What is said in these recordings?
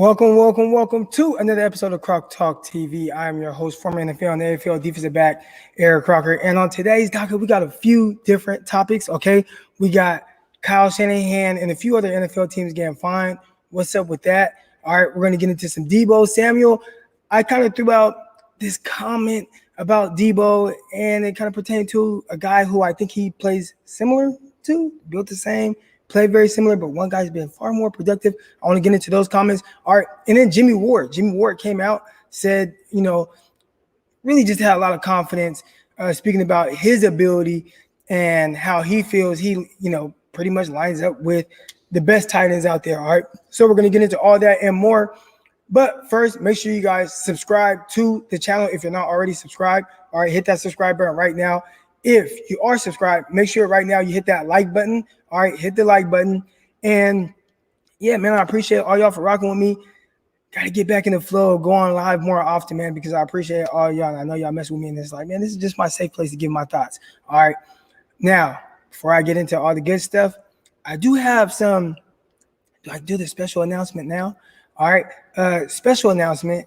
Welcome to another episode of CrockTalk TV. I am your host, former NFL and AFL defensive back, Eric Crocker. And on today's docket, we got a few different topics, okay? We got Kyle Shanahan and a few other NFL teams getting fined. What's up with that? All right, we're going to get into some Deebo. Samuel, I kind of threw out this comment about Deebo, and it kind of pertained to a guy who I think he plays similar to, built the same, played very similar, but one guy's been far more productive. I want to get into those comments. All right, and then Jimmie Ward came out, said, really just had a lot of confidence, speaking about his ability and how he feels he, pretty much lines up with the best tight ends out there. All right, so we're going to get into all that and more. But first, make sure you guys subscribe to the channel if you're not already subscribed. All right, hit that subscribe button right now. If you are subscribed, make sure right now you hit that like button. All right, hit the like button. And yeah, man, I appreciate all y'all for rocking with me. Got to get back in the flow, go on live more often, man, because I appreciate all y'all. And I know y'all mess with me and it's like, man, this is just my safe place to give my thoughts. All right, now, before I get into all the good stuff, I do have some, do I do the special announcement now? All right, special announcement.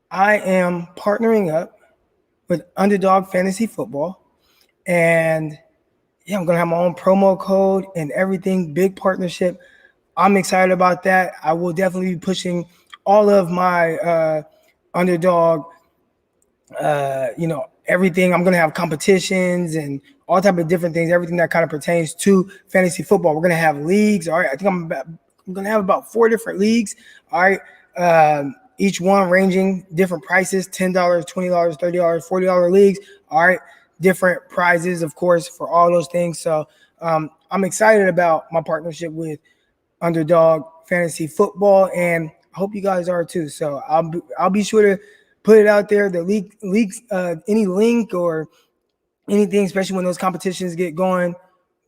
I am partnering up with Underdog Fantasy Football, and yeah, I'm gonna have my own promo code and everything. Big partnership. I'm excited about that. I will definitely be pushing all of my Underdog, everything. I'm gonna have competitions and all type of different things. Everything that kind of pertains to fantasy football. We're gonna have leagues. All right, I think I'm going to have about 4 different leagues. All right. Each one ranging different prices, $10, $20, $30, $40 leagues. All right. Different prizes, of course, for all those things. So I'm excited about my partnership with Underdog Fantasy Football, and I hope you guys are too. So I'll be sure to put it out there. The leagues, any link or anything, especially when those competitions get going,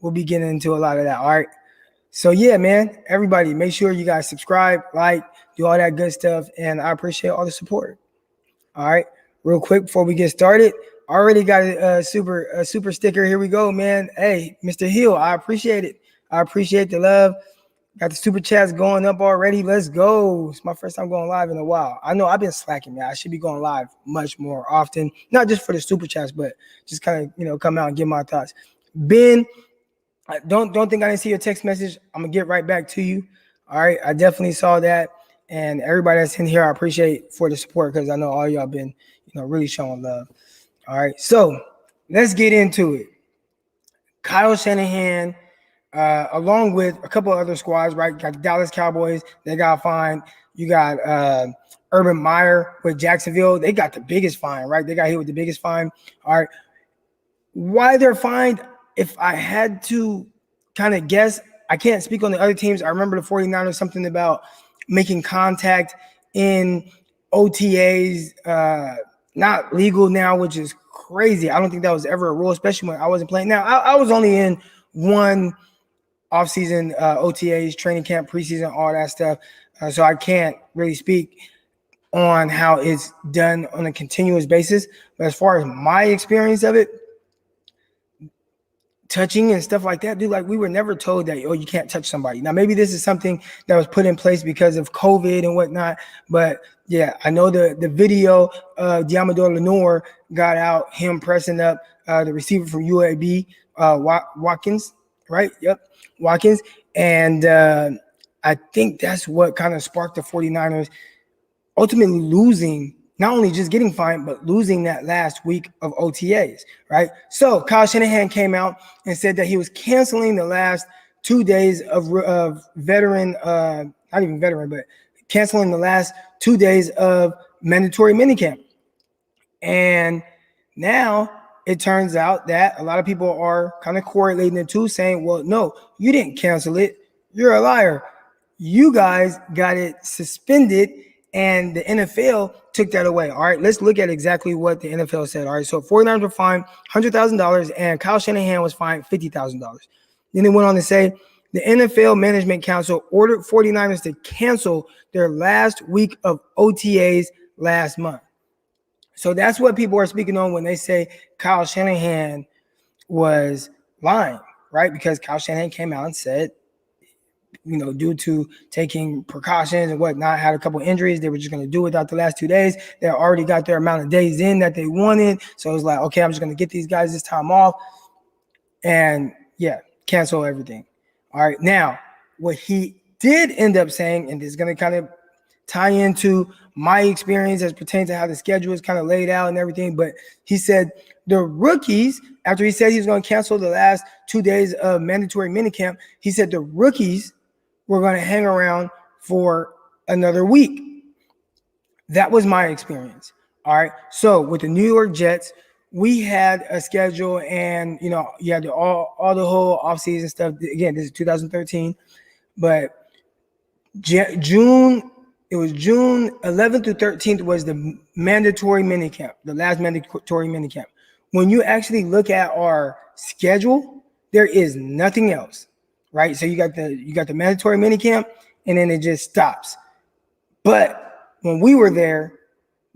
we'll be getting into a lot of that. All right. So, yeah, man, everybody, make sure you guys subscribe, like, do all that good stuff, and I appreciate all the support. All right, real quick before we get started, already got a super sticker. Here we go, man. Hey, Mr. Hill, I appreciate it. I appreciate the love. Got the super chats going up already. Let's go. It's my first time going live in a while. I know I've been slacking, man. I should be going live much more often, not just for the super chats, but just kind of, come out and give my thoughts. Ben, don't think I didn't see your text message. I'm gonna get right back to you. All right, I definitely saw that, and everybody that's in here, I appreciate for the support because I know all y'all been, really showing love. All right, so let's get into it. Kyle Shanahan, along with a couple of other squads, right? Got the Dallas Cowboys, they got fined. You got Urban Meyer with Jacksonville, they got the biggest fine, right? They got hit with the biggest fine. All right, why they're fined? If I had to kind of guess, I can't speak on the other teams. I remember the 49ers, something about making contact in OTAs, not legal now, which is crazy. I don't think that was ever a rule, especially when I wasn't playing. Now, I was only in one offseason OTAs, training camp, preseason, all that stuff. So I can't really speak on how it's done on a continuous basis. But as far as my experience of it, touching and stuff like that, dude, like we were never told that, you can't touch somebody. Now, maybe this is something that was put in place because of COVID and whatnot, but yeah, I know the video of Diamador Lenore got out, him pressing up the receiver from UAB, Watkins, right? Yep, Watkins. And I think that's what kind of sparked the 49ers ultimately losing, not only just getting fined, but losing that last week of OTAs, right? So Kyle Shanahan came out and said that he was canceling the last 2 days of veteran, not even veteran, but canceling the last 2 days of mandatory minicamp. And now it turns out that a lot of people are kind of correlating the two, saying, well, no, you didn't cancel it. You're a liar. You guys got it suspended, and the NFL took that away. All right, let's look at exactly what the NFL said. All right, so 49ers were fined $100,000, and Kyle Shanahan was fined $50,000. Then they went on to say the NFL Management Council ordered 49ers to cancel their last week of OTAs last month. So that's what people are speaking on when they say Kyle Shanahan was lying, right? Because Kyle Shanahan came out and said due to taking precautions and whatnot, had a couple injuries. They were just going to do it without the last 2 days. They already got their amount of days in that they wanted. So it was like, okay, I'm just going to get these guys this time off and cancel everything. All right. Now, what he did end up saying, and this is going to kind of tie into my experience as pertains to how the schedule is kind of laid out and everything. But he said the rookies, after he said he was going to cancel the last 2 days of mandatory minicamp, he said the rookies were going to hang around for another week. That was my experience. All right. So with the New York Jets, we had a schedule, and you had all the whole offseason stuff. Again, this is 2013, but June 11th through 13th was the mandatory minicamp, the last mandatory minicamp. When you actually look at our schedule, there is nothing else, right? So you got the mandatory minicamp, and then it just stops. But when we were there,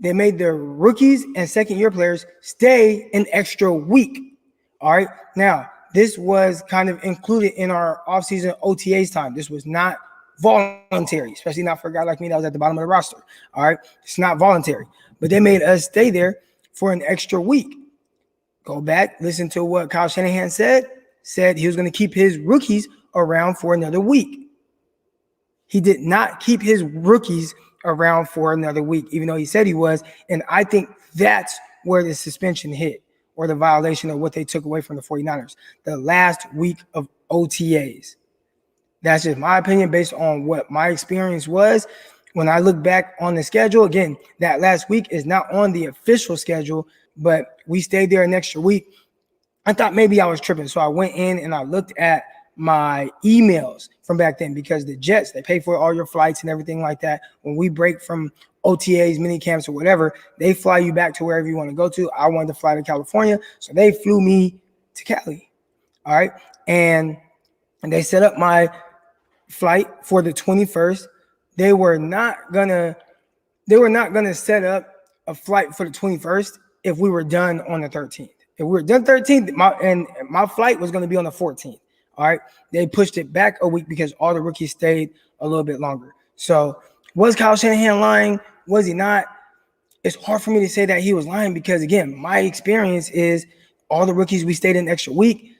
they made their rookies and second-year players stay an extra week. All right. Now, this was kind of included in our offseason OTAs time. This was not voluntary, especially not for a guy like me that was at the bottom of the roster. All right. It's not voluntary, but they made us stay there for an extra week. Go back, listen to what Kyle Shanahan said he was going to keep his rookies around for another week. He did not keep his rookies around for another week, even though he said he was. And I think that's where the suspension hit, or the violation of what they took away from the 49ers, the last week of OTAs. That's just my opinion based on what my experience was. When I look back on the schedule, again, that last week is not on the official schedule, but we stayed there an extra week. I thought maybe I was tripping. So I went in and I looked at my emails from back then, because the Jets, they pay for all your flights and everything like that. When we break from OTAs, mini camps, or whatever, they fly you back to wherever you want to go to. I wanted to fly to California, so they flew me to Cali. All right. And they set up my flight for the 21st. They were not gonna set up a flight for the 21st if we were done on the 13th. If we were done 13th, my flight was going to be on the 14th. All right. They pushed it back a week because all the rookies stayed a little bit longer. So was Kyle Shanahan lying? Was he not? It's hard for me to say that he was lying, because again, my experience is all the rookies, we stayed an extra week.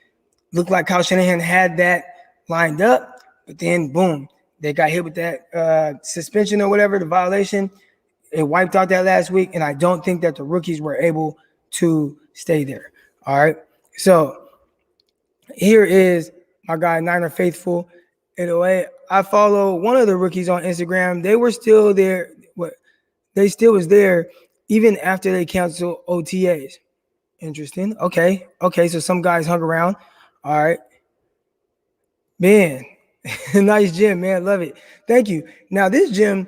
Looked like Kyle Shanahan had that lined up, but then boom, they got hit with that suspension or whatever, the violation. It wiped out that last week, and I don't think that the rookies were able to stay there. All right. So here is my guy, Niner Faithful. In a way, I follow one of the rookies on Instagram. They were still there. They still was there even after they canceled OTAs. Interesting. Okay. So some guys hung around. All right. Man, nice gym, man. Love it. Thank you. Now this gym,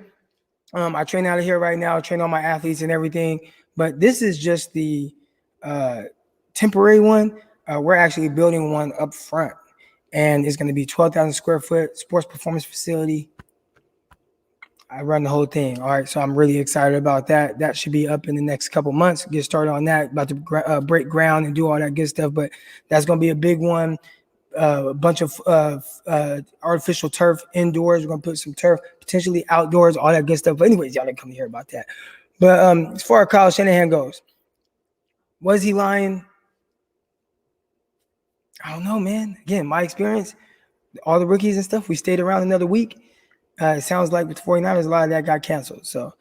I train out of here right now. I train all my athletes and everything, but this is just the temporary one. We're actually building one up front, and it's going to be 12,000 square foot sports performance facility. I run the whole thing. All right. So I'm really excited about that. That should be up in the next couple months. Get started on that. About to break ground and do all that good stuff. But that's going to be a big one. A bunch of artificial turf indoors. We're going to put some turf potentially outdoors, all that good stuff. But anyways, y'all didn't come to hear about that. But as far as Kyle Shanahan goes, was he lying? I don't know, man. Again, my experience, all the rookies and stuff, we stayed around another week. It sounds like with the 49ers, a lot of that got canceled. So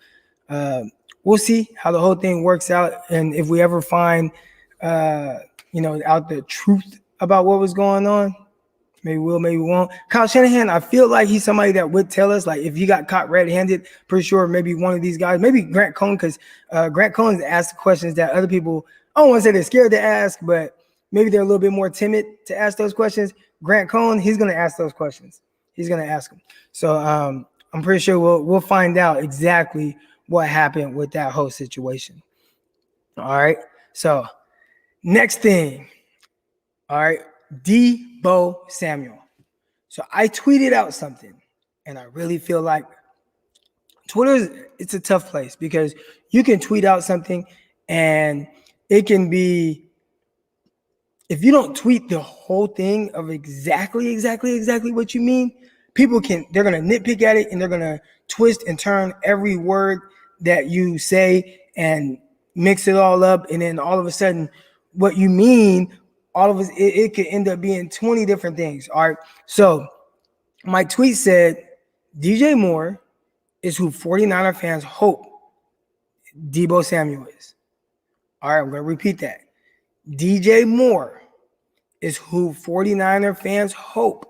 we'll see how the whole thing works out. And if we ever find, out the truth about what was going on, maybe we'll, maybe we won't. Kyle Shanahan, I feel like he's somebody that would tell us, like, if you got caught red-handed, pretty sure maybe one of these guys, maybe Grant Cohn, because Grant Cohn asked questions that other people, I don't want to say they're scared to ask, but maybe they're a little bit more timid to ask those questions. Grant Cohn, he's going to ask those questions. He's going to ask them. So I'm pretty sure we'll find out exactly what happened with that whole situation. All right. So next thing. All right. Deebo Samuel. So I tweeted out something, and I really feel like it's a tough place, because you can tweet out something and it can be, if you don't tweet the whole thing of exactly what you mean, they're going to nitpick at it and they're going to twist and turn every word that you say and mix it all up. And then all of a sudden, what you mean, all of it could end up being 20 different things. All right. So my tweet said, DJ Moore is who 49er fans hope Deebo Samuel is. All right, I'm going to repeat that. DJ Moore is who 49er fans hope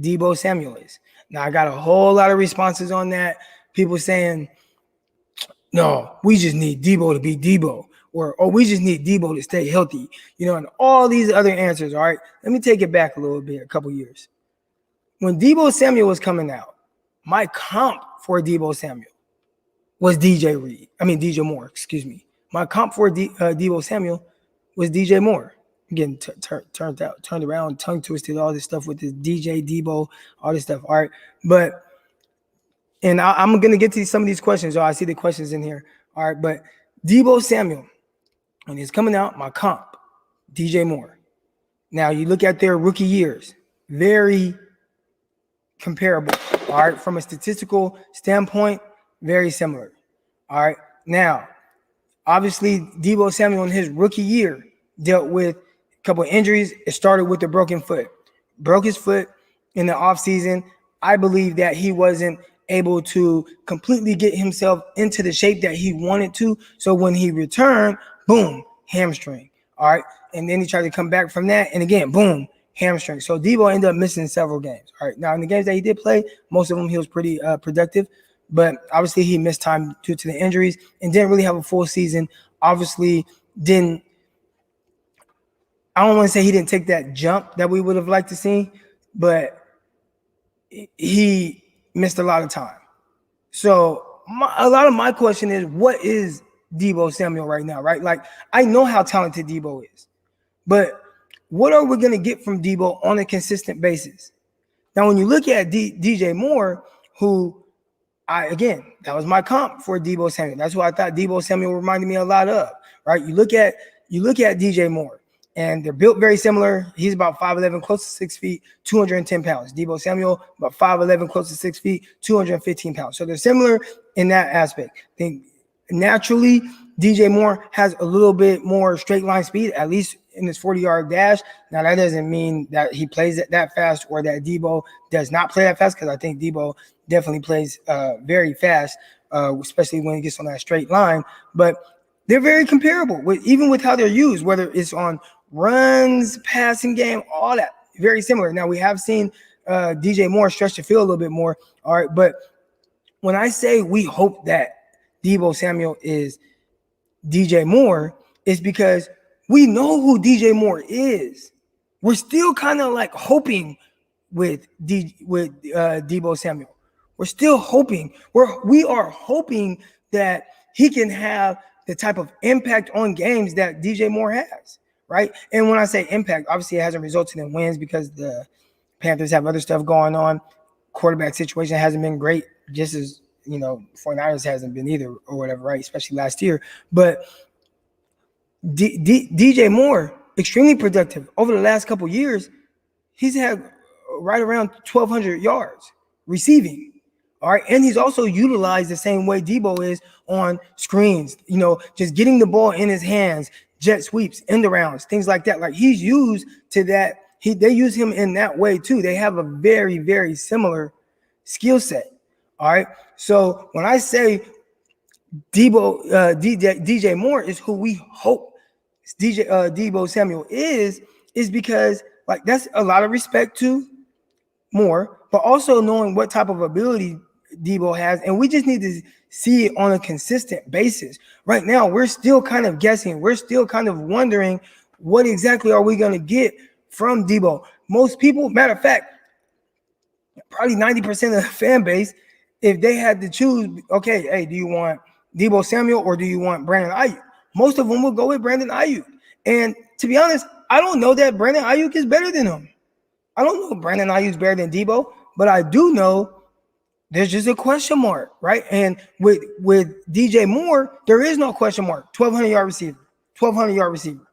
Deebo Samuel is. Now, I got a whole lot of responses on that. People saying, no, we just need Deebo to be Deebo. Or, oh, we just need Deebo to stay healthy. You know, and all these other answers, all right? Let me take it back a little bit, a couple years. When Deebo Samuel was coming out, my comp for Deebo Samuel was DJ Moore, excuse me. My comp for Deebo Samuel was DJ Moore. Getting turned around, tongue twisted, all this stuff with this DJ, Deebo, all this stuff. All right. But, and I'm going to get to some of these questions. I see the questions in here. All right. But Deebo Samuel, when he's coming out, my comp, DJ Moore. Now, you look at their rookie years, very comparable. All right. From a statistical standpoint, very similar. All right. Now, obviously, Deebo Samuel in his rookie year dealt with a couple of injuries. It started with the broken foot. Broke his foot in the offseason. I believe that he wasn't able to completely get himself into the shape that he wanted to. So when he returned, boom, hamstring. All right. And then he tried to come back from that. And again, boom, hamstring. So Deebo ended up missing several games. All right. Now, in the games that he did play, most of them he was pretty productive. But obviously he missed time due to the injuries and didn't really have a full season. Obviously I don't want to say he didn't take that jump that we would have liked to see, but he missed a lot of time. So a lot of my question is, what is Deebo Samuel right now, right? Like, I know how talented Deebo is, but what are we going to get from Deebo on a consistent basis? Now, when you look at DJ Moore, who that was my comp for Deebo Samuel. That's what I thought Deebo Samuel reminded me a lot of, right? You look at DJ Moore, and they're built very similar. He's about 5'11", close to 6 feet, 210 pounds. Deebo Samuel, about 5'11", close to 6 feet, 215 pounds. So they're similar in that aspect. I think naturally, DJ Moore has a little bit more straight line speed, at least in his 40-yard dash. Now, that doesn't mean that he plays it that fast or that Deebo does not play that fast, because I think Deebo definitely plays very fast, especially when he gets on that straight line. But they're very comparable, even with how they're used, whether it's on runs, passing game, all that, very similar. Now, we have seen DJ Moore stretch the field a little bit more, all right? But when I say we hope that Deebo Samuel is DJ Moore, it's because we know who DJ Moore is. We're still kind of like hoping with Deebo Samuel. We're still hoping. We are hoping that he can have the type of impact on games that DJ Moore has, right? And when I say impact, obviously it hasn't resulted in wins because the Panthers have other stuff going on. Quarterback situation hasn't been great, just as, 49ers hasn't been either or whatever, right? Especially last year. But DJ Moore, extremely productive. Over the last couple of years, he's had right around 1,200 yards receiving. All right. And he's also utilized the same way Deebo is on screens, just getting the ball in his hands, jet sweeps, end arounds, things like that. Like, he's used to that. They use him in that way too. They have a very, very similar skill set. All right. So when I say DJ Moore is who we hope Deebo Samuel is because, like, that's a lot of respect to Moore, but also knowing what type of ability Deebo has, and we just need to see it on a consistent basis. Right now, we're still kind of guessing. We're still kind of wondering what exactly are we going to get from Deebo. Most people, matter of fact, probably 90% of the fan base, if they had to choose, okay, hey, do you want Deebo Samuel or do you want Brandon Ayuk? Most of them will go with Brandon Ayuk. And to be honest, I don't know that Brandon Ayuk is better than him. I don't know if Brandon Ayuk is better than Deebo, but I do know there's just a question mark, right? And with DJ Moore, there is no question mark. 1,200-yard receiver, 1,200-yard receiver.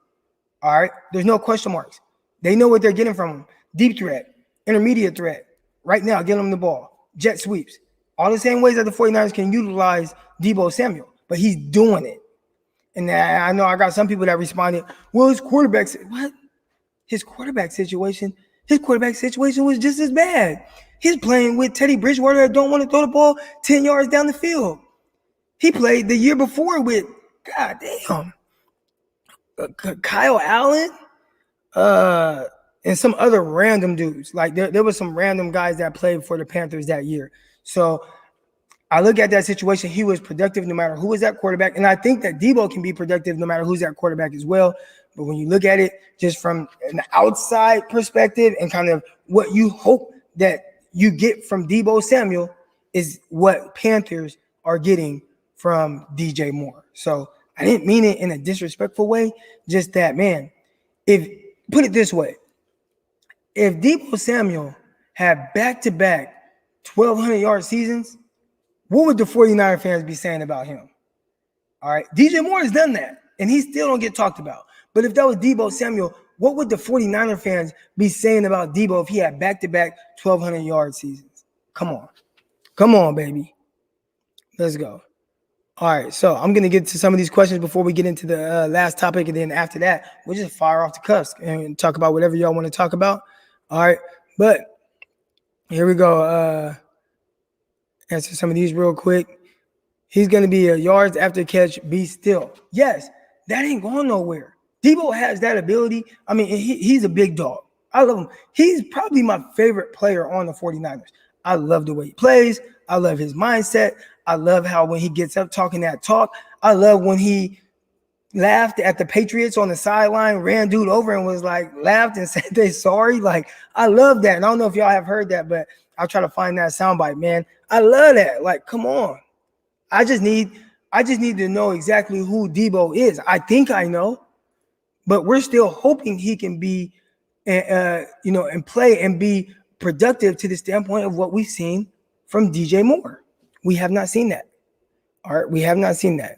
All right? There's no question marks. They know what they're getting from him. Deep threat, intermediate threat, right now, get him the ball. Jet sweeps. All the same ways that the 49ers can utilize Deebo Samuel, but he's doing it. And I know I got some people that responded, well, his quarterback, what? His quarterback situation was just as bad. He's playing with Teddy Bridgewater that don't want to throw the ball 10 yards down the field. He played the year before with, goddamn, Kyle Allen, and some other random dudes. Like there was some random guys that played for the Panthers that year. So I look at that situation. He was productive no matter who was that quarterback. And I think that Deebo can be productive no matter who's that quarterback as well. But when you look at it just from an outside perspective and kind of what you hope that you get from Deebo Samuel is what Panthers are getting from DJ Moore. So I didn't mean it in a disrespectful way. Just that, man, put it this way, if Deebo Samuel had back-to-back 1,200-yard seasons, what would the 49er fans be saying about him? All right, DJ Moore has done that, and he still don't get talked about. But if that was Deebo Samuel, what would the 49er fans be saying about Deebo if he had back-to-back 1,200-yard seasons? Come on, baby. Let's go. All right, so I'm going to get to some of these questions before we get into the last topic, and then after that, we'll just fire off the cuffs and talk about whatever y'all want to talk about. All right, but here we go. Answer some of these real quick. He's going to be a yards after catch, be still. Yes, that ain't going nowhere. Deebo has that ability. I mean, he's a big dog. I love him. He's probably my favorite player on the 49ers. I love the way he plays. I love his mindset. I love how when he gets up talking that talk. I love when he laughed at the Patriots on the sideline, ran dude over and was like, laughed and said they sorry. Like, I love that. And I don't know if y'all have heard that, but I'll try to find that soundbite, man. I love that. Like, come on. I just need to know exactly who Deebo is. I think I know, but we're still hoping he can be, and play and be productive to the standpoint of what we've seen from DJ Moore. We have not seen that. All right, we have not seen that.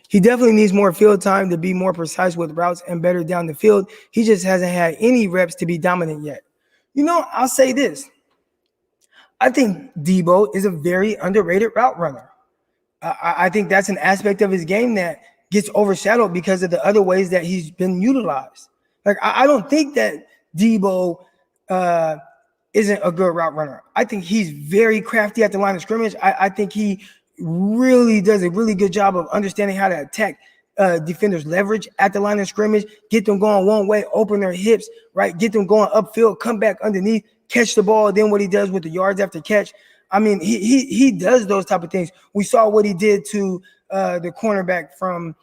He definitely needs more field time to be more precise with routes and better down the field. He just hasn't had any reps to be dominant yet. I'll say this. I think Deebo is a very underrated route runner. I think that's an aspect of his game that gets overshadowed because of the other ways that he's been utilized. Like, I don't think that Deebo isn't a good route runner. I think he's very crafty at the line of scrimmage. I think he really does a really good job of understanding how to attack defenders' leverage at the line of scrimmage, get them going one way, open their hips, right? Get them going upfield, come back underneath, catch the ball. Then what he does with the yards after catch. I mean, he does those type of things. We saw what he did to the cornerback from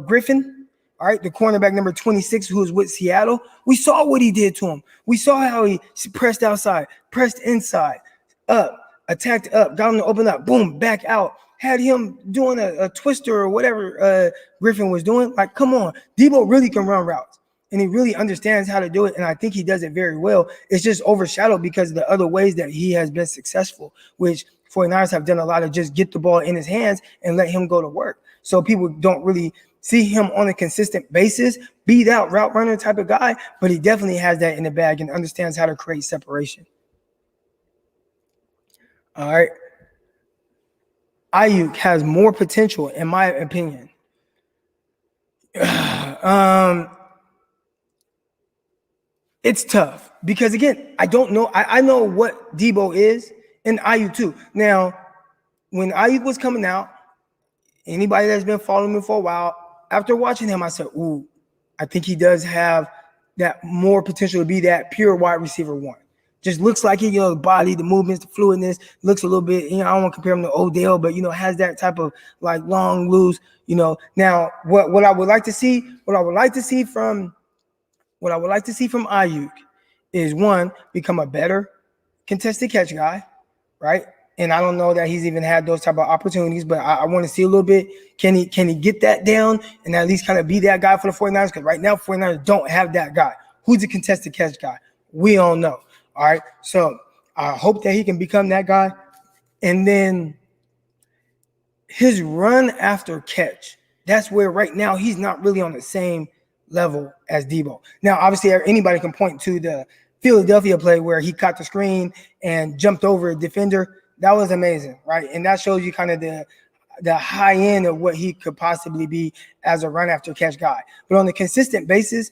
Griffin. All right, the cornerback number 26, who was with Seattle. We saw what he did to him. We saw how he pressed outside, pressed inside, up, attacked up, got him to open up, boom, back out. Had him doing a twister or whatever Griffin was doing. Like, come on. Deebo really can run routes, and he really understands how to do it, and I think he does it very well. It's just overshadowed because of the other ways that he has been successful, which 49ers have done a lot of just get the ball in his hands and let him go to work. So people don't really see him on a consistent basis, beat out route runner type of guy, but he definitely has that in the bag and understands how to create separation. All right. Ayuk has more potential, in my opinion. It's tough because, again, I don't know. I know what Deebo is and Ayuk too. Now, when Ayuk was coming out, anybody that's been following me for a while, after watching him, I said, ooh, I think he does have that more potential to be that pure wide receiver one. Just looks like it, the body, the movements, the fluidness, looks a little bit, I don't want to compare him to Odell, but, has that type of like long, loose, Now, what I would like to see from Ayuk is, one, become a better contested catch guy, right? And I don't know that he's even had those type of opportunities, but I want to see a little bit. Can he get that down and at least kind of be that guy for the 49ers? Because right now, 49ers don't have that guy. Who's the contested catch guy? We don't know. All right. So I hope that he can become that guy. And then his run after catch, that's where right now he's not really on the same level as Deebo. Now, obviously, anybody can point to the Philadelphia play where he caught the screen and jumped over a defender. That was amazing, right? And that shows you kind of the high end of what he could possibly be as a run after catch guy. But on a consistent basis,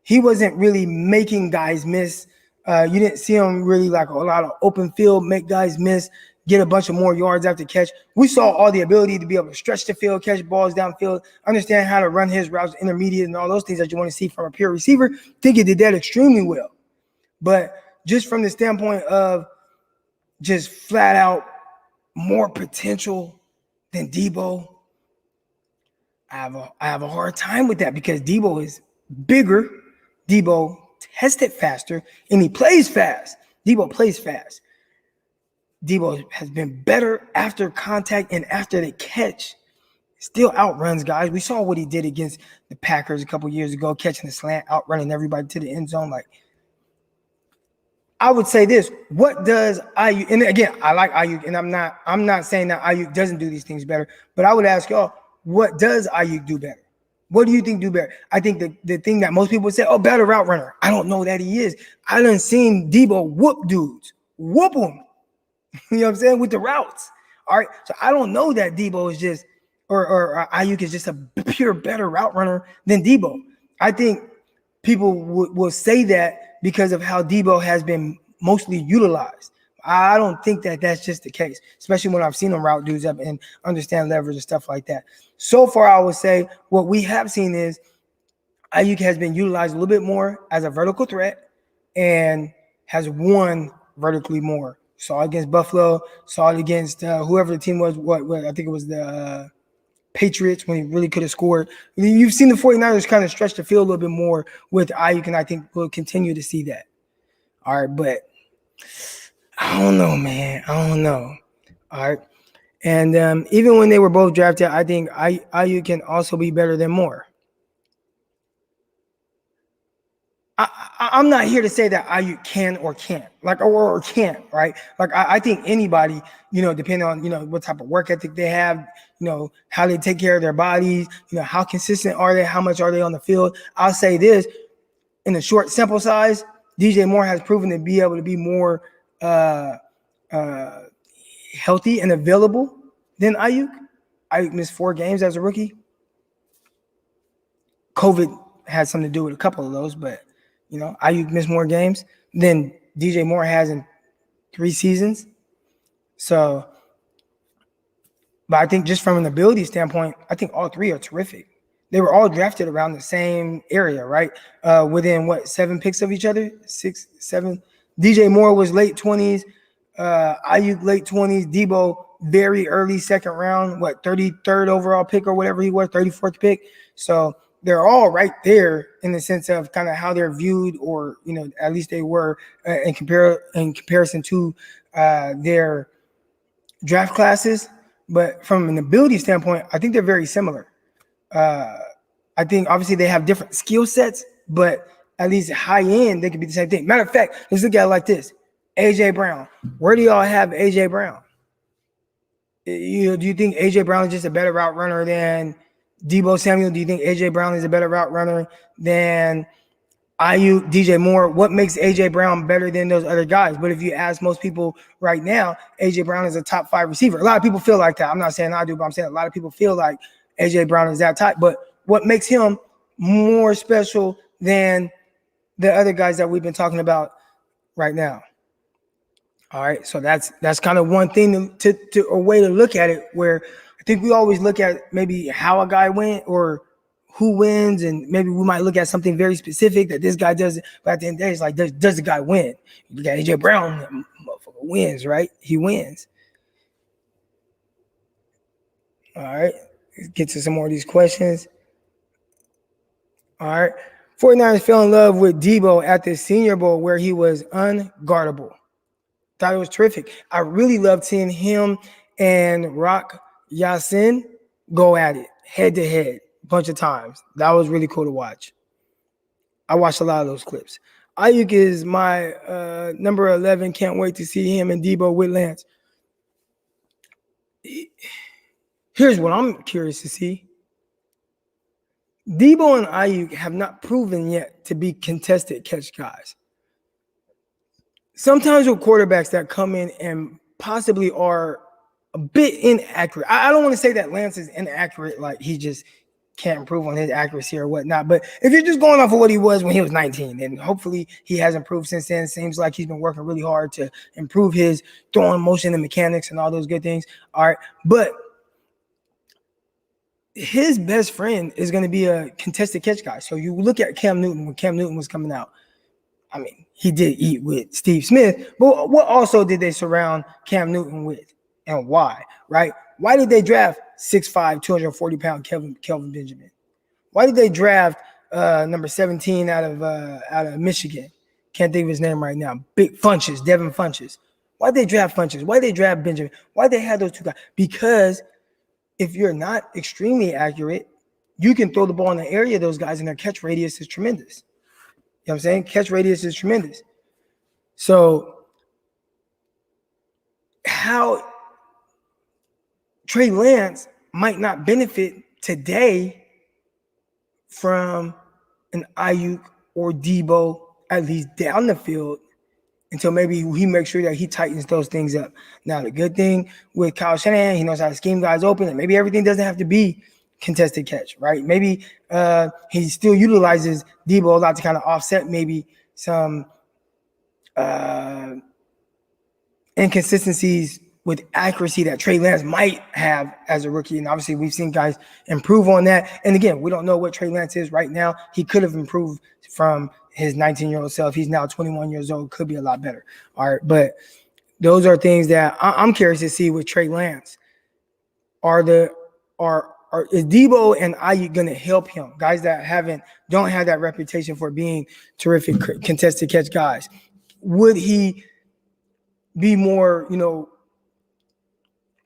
he wasn't really making guys miss. You didn't see him really like a lot of open field, make guys miss, get a bunch of more yards after catch. We saw all the ability to be able to stretch the field, catch balls downfield, understand how to run his routes, intermediate, and all those things that you want to see from a pure receiver. I think he did that extremely well. But just from the standpoint of just flat out more potential than Deebo, I have a hard time with that because Deebo is bigger. Deebo tested faster, and he plays fast. Deebo plays fast. Deebo has been better after contact and after the catch. Still outruns guys. We saw what he did against the Packers a couple years ago, catching the slant, outrunning everybody to the end zone. Like, I would say this: what does Ayuk? And again, I like Ayuk, and I'm not saying that Ayuk doesn't do these things better, but I would ask y'all, what does Ayuk do better? What do you think do better? I think the thing that most people would say, oh, better route runner. I don't know that he is. I done seen Deebo whoop dudes, whoop them. You know what I'm saying? With the routes. All right. So I don't know that Deebo is just, or Ayuk is just a pure better route runner than Deebo. I think people will say that because of how Deebo has been mostly utilized. I don't think that that's just the case, especially when I've seen him route dudes up and understand leverage and stuff like that. So far, I would say what we have seen is Ayuk has been utilized a little bit more as a vertical threat and has won vertically more. Saw it against Buffalo, saw it against whoever the team was. What I think it was the Patriots when he really could have scored. You've seen the 49ers kind of stretch the field a little bit more with Ayuk, and I think we'll continue to see that. All right, but I don't know, man. I don't know. All right. And even when they were both drafted, I think Ayuk can also be better than Moore. I'm not here to say that Ayuk can or can't, like or can't, right? Like I think anybody, depending on what type of work ethic they have, how they take care of their bodies, how consistent are they, how much are they on the field. I'll say this: in a short sample size, DJ Moore has proven to be able to be more healthy and available than Ayuk. Ayuk missed 4 games as a rookie. COVID had something to do with a couple of those, but Ayuk missed more games than DJ Moore has in 3 seasons. So, but I think just from an ability standpoint, I think all 3 are terrific. They were all drafted around the same area, right? Within 7 picks of each other, 6, 7. DJ Moore was late 20s, Ayuk late 20s, Deebo very early second round, 33rd overall pick or whatever he was, 34th pick. So they're all right there in the sense of kind of how they're viewed, or at least they were in comparison to their draft classes. But from an ability standpoint, I think they're very similar. I think obviously they have different skill sets, but at least high end, they could be the same thing. Matter of fact, let's look at it like this: AJ Brown. Where do y'all have AJ Brown? Do you think AJ Brown is just a better route runner than Deebo Samuel? Do you think AJ Brown is a better route runner than Ayuk, DJ Moore? What makes AJ Brown better than those other guys? But if you ask most people right now, AJ Brown is a top 5 receiver. A lot of people feel like that. I'm not saying I do, but I'm saying a lot of people feel like AJ Brown is that type. But what makes him more special than the other guys that we've been talking about right now? All right, so that's kind of one thing to a way to look at it, where I think we always look at maybe how a guy went or who wins, and maybe we might look at something very specific that this guy does. But at the end of the day, it's like, does the guy win? You got AJ Brown, that motherfucker wins, right? He wins. All right, let's get to some more of these questions. All right, 49ers fell in love with Deebo at the Senior Bowl, where he was unguardable. Thought it was terrific. I really loved seeing him and Rock Yasin go at it head to head a bunch of times. That was really cool to watch. I watched a lot of those clips. Ayuk is my number 11. Can't wait to see him and Deebo with Lance. Here's what I'm curious to see. Deebo and Ayuk have not proven yet to be contested catch guys. sometimes with quarterbacks that come in and possibly are a bit inaccurate. I don't want to say that Lance is inaccurate, like he just can't improve on his accuracy or whatnot. But if you're just going off of what he was when he was 19, and hopefully he has improved since then. Seems like he's been working really hard to improve his throwing motion and mechanics and all those good things. All right. But his best friend is going to be a contested catch guy. So you look at Cam Newton when Cam Newton was coming out. I mean, he did eat with Steve Smith, but what also did they surround Cam Newton with, and why, right? Why did they draft 6'5", 240-pound Kelvin Benjamin? Why did they draft number 17 out of Michigan? Can't think of his name right now. Big Funches, Devin Funches. Why did they draft Funches? Why did they draft Benjamin? Why did they have those two guys? Because if you're not extremely accurate, you can throw the ball in the area of those guys, and their catch radius is tremendous. You know what I'm saying? Catch radius is tremendous. So how Trey Lance might not benefit today from an Ayuk or Deebo, at least down the field, until maybe he makes sure that he tightens those things up. Now, the good thing with Kyle Shanahan, he knows how to scheme guys open, and maybe everything doesn't have to be contested catch, right? Maybe he still utilizes Deebo a lot to kind of offset maybe some inconsistencies with accuracy that Trey Lance might have as a rookie. And obviously we've seen guys improve on that. And again, we don't know what Trey Lance is right now. He could have improved from his 19-year-old self. He's now 21 years old, could be a lot better. All right. But those are things that I'm curious to see with Trey Lance. Is Deebo and Ayuk going to help him? Guys that don't have that reputation for being terrific contested catch guys. Would he be more,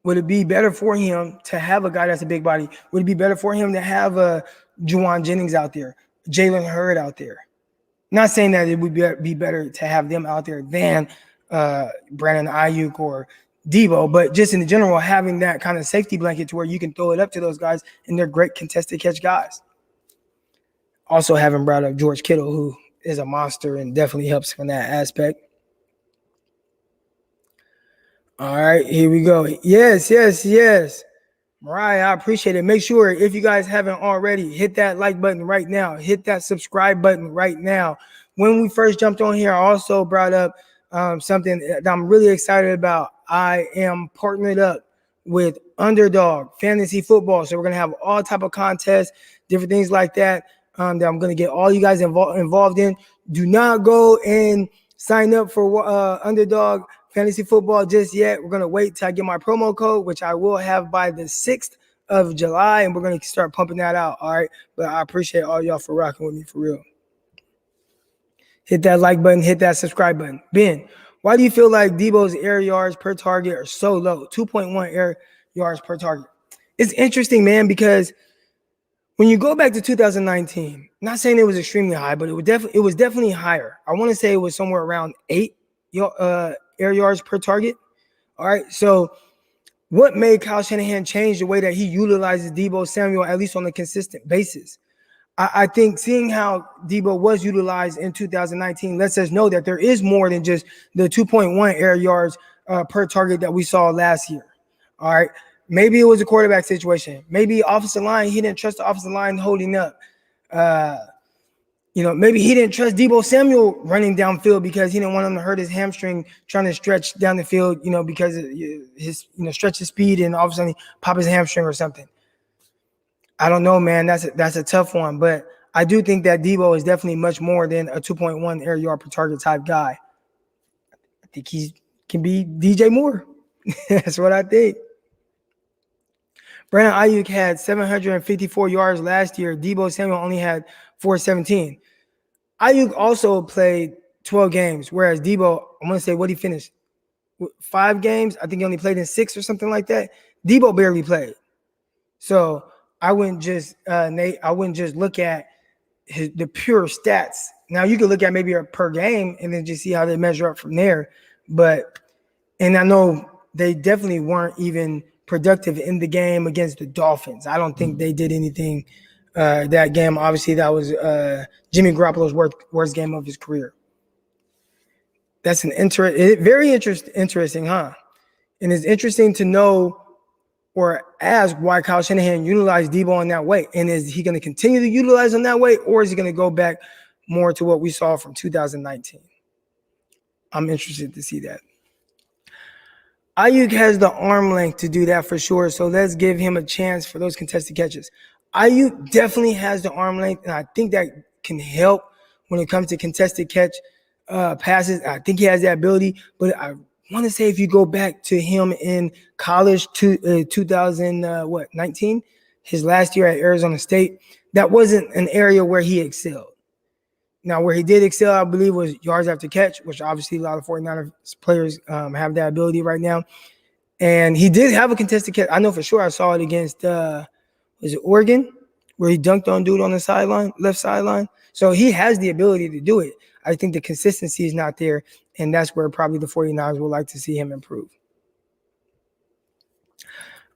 would it be better for him to have a guy that's a big body? Would it be better for him to have a Juwan Jennings out there, Jalen Hurd out there? Not saying that it would be better to have them out there than Brandon Ayuk or Deebo, but just in general, having that kind of safety blanket to where you can throw it up to those guys, and they're great contested catch guys. Also having brought up George Kittle, who is a monster and definitely helps from that aspect. All right, here we go. Yes. Mariah, I appreciate it. Make sure, if you guys haven't already, hit that like button right now. Hit that subscribe button right now. When we first jumped on here, I also brought up something that I'm really excited about. I am partnered up with Underdog Fantasy Football. So we're going to have all type of contests, different things like that, that I'm going to get all you guys involved in. Do not go and sign up for Underdog Fantasy Football just yet. We're going to wait till I get my promo code, which I will have by the 6th of July, and we're going to start pumping that out. All right. But I appreciate all y'all for rocking with me, for real. Hit that like button, hit that subscribe button. Ben, why do you feel like Deebo's air yards per target are so low? 2.1 air yards per target. It's interesting, man, because when you go back to 2019, not saying it was extremely high, but it was definitely higher. I want to say it was somewhere around 8 air yards per target. All right. So what made Kyle Shanahan change the way that he utilizes Deebo Samuel, at least on a consistent basis? I think seeing how Deebo was utilized in 2019 lets us know that there is more than just the 2.1 air yards per target that we saw last year. All right. Maybe it was a quarterback situation. Maybe offensive line, he didn't trust the offensive line holding up. Maybe he didn't trust Deebo Samuel running downfield because he didn't want him to hurt his hamstring trying to stretch down the field, because his, stretch his speed and all of a sudden pop his hamstring or something. I don't know, man. That's a tough one, but I do think that Deebo is definitely much more than a 2.1 air yard per target type guy. I think he can be DJ Moore. That's what I think. Brandon Ayuk had 754 yards last year. Deebo Samuel only had 417. Ayuk also played 12 games, whereas Deebo, I want to say what he finished, 5 games. I think he only played in 6 or something like that. Deebo barely played. So I wouldn't just look at the pure stats. Now you could look at maybe a per game and then just see how they measure up from there. And I know they definitely weren't even productive in the game against the Dolphins. I don't think they did anything that game. Obviously, that was Jimmy Garoppolo's worst game of his career. That's very interesting, huh? And it's interesting to know or ask why Kyle Shanahan utilized Deebo in that way. And is he going to continue to utilize him that way, or is he going to go back more to what we saw from 2019? I'm interested to see that. Ayuk has the arm length to do that for sure, so let's give him a chance for those contested catches. Ayuk definitely has the arm length, and I think that can help when it comes to contested catch passes. I think he has that ability, but I want to say if you go back to him in college, 2019, his last year at Arizona State, that wasn't an area where he excelled. Now, where he did excel, I believe, was yards after catch, which obviously a lot of 49ers players have that ability right now. And he did have a contested catch. I know for sure I saw it against, was it Oregon, where he dunked on dude on the sideline, left sideline. So he has the ability to do it. I think the consistency is not there, and that's where probably the 49ers would like to see him improve.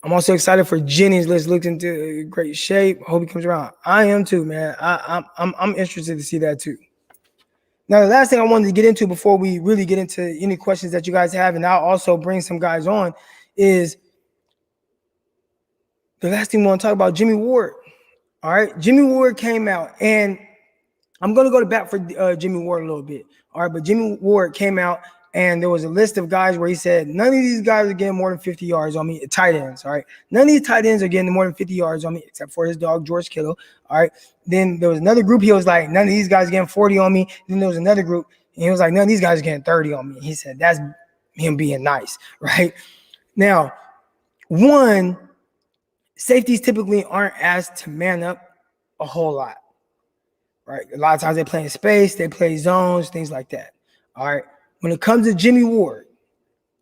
I'm also excited for Jennings. Let's look into great shape. Hope he comes around. I am too, man. I'm interested to see that too. Now, the last thing I wanted to get into before we really get into any questions that you guys have, and I'll also bring some guys on, is the last thing we want to talk about, Jimmie Ward. All right, Jimmie Ward came out, and I'm going to go to bat for Jimmie Ward a little bit. All right, but Jimmie Ward came out, and there was a list of guys where he said, none of these guys are getting more than 50 yards on me, tight ends, all right? None of these tight ends are getting more than 50 yards on me, except for his dog, George Kittle, all right? Then there was another group, he was like, none of these guys are getting 40 on me. Then there was another group, and he was like, none of these guys are getting 30 on me. He said, that's him being nice, right? Now, one, safeties typically aren't asked to man up a whole lot, right? A lot of times they play in space, they play zones, things like that, all right? When it comes to Jimmie Ward,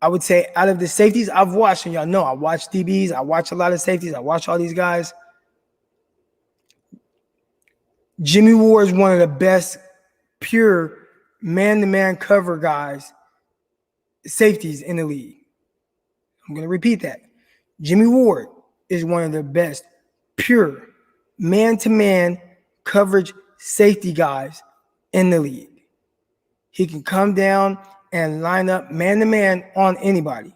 I would say out of the safeties I've watched, and y'all know I watch DBs, I watch a lot of safeties, I watch all these guys. Jimmie Ward is one of the best pure man-to-man cover guys, safeties in the league. I'm going to repeat that. Jimmie Ward is one of the best pure man-to-man coverage safety guys in the league. He can come down and line up man-to-man on anybody,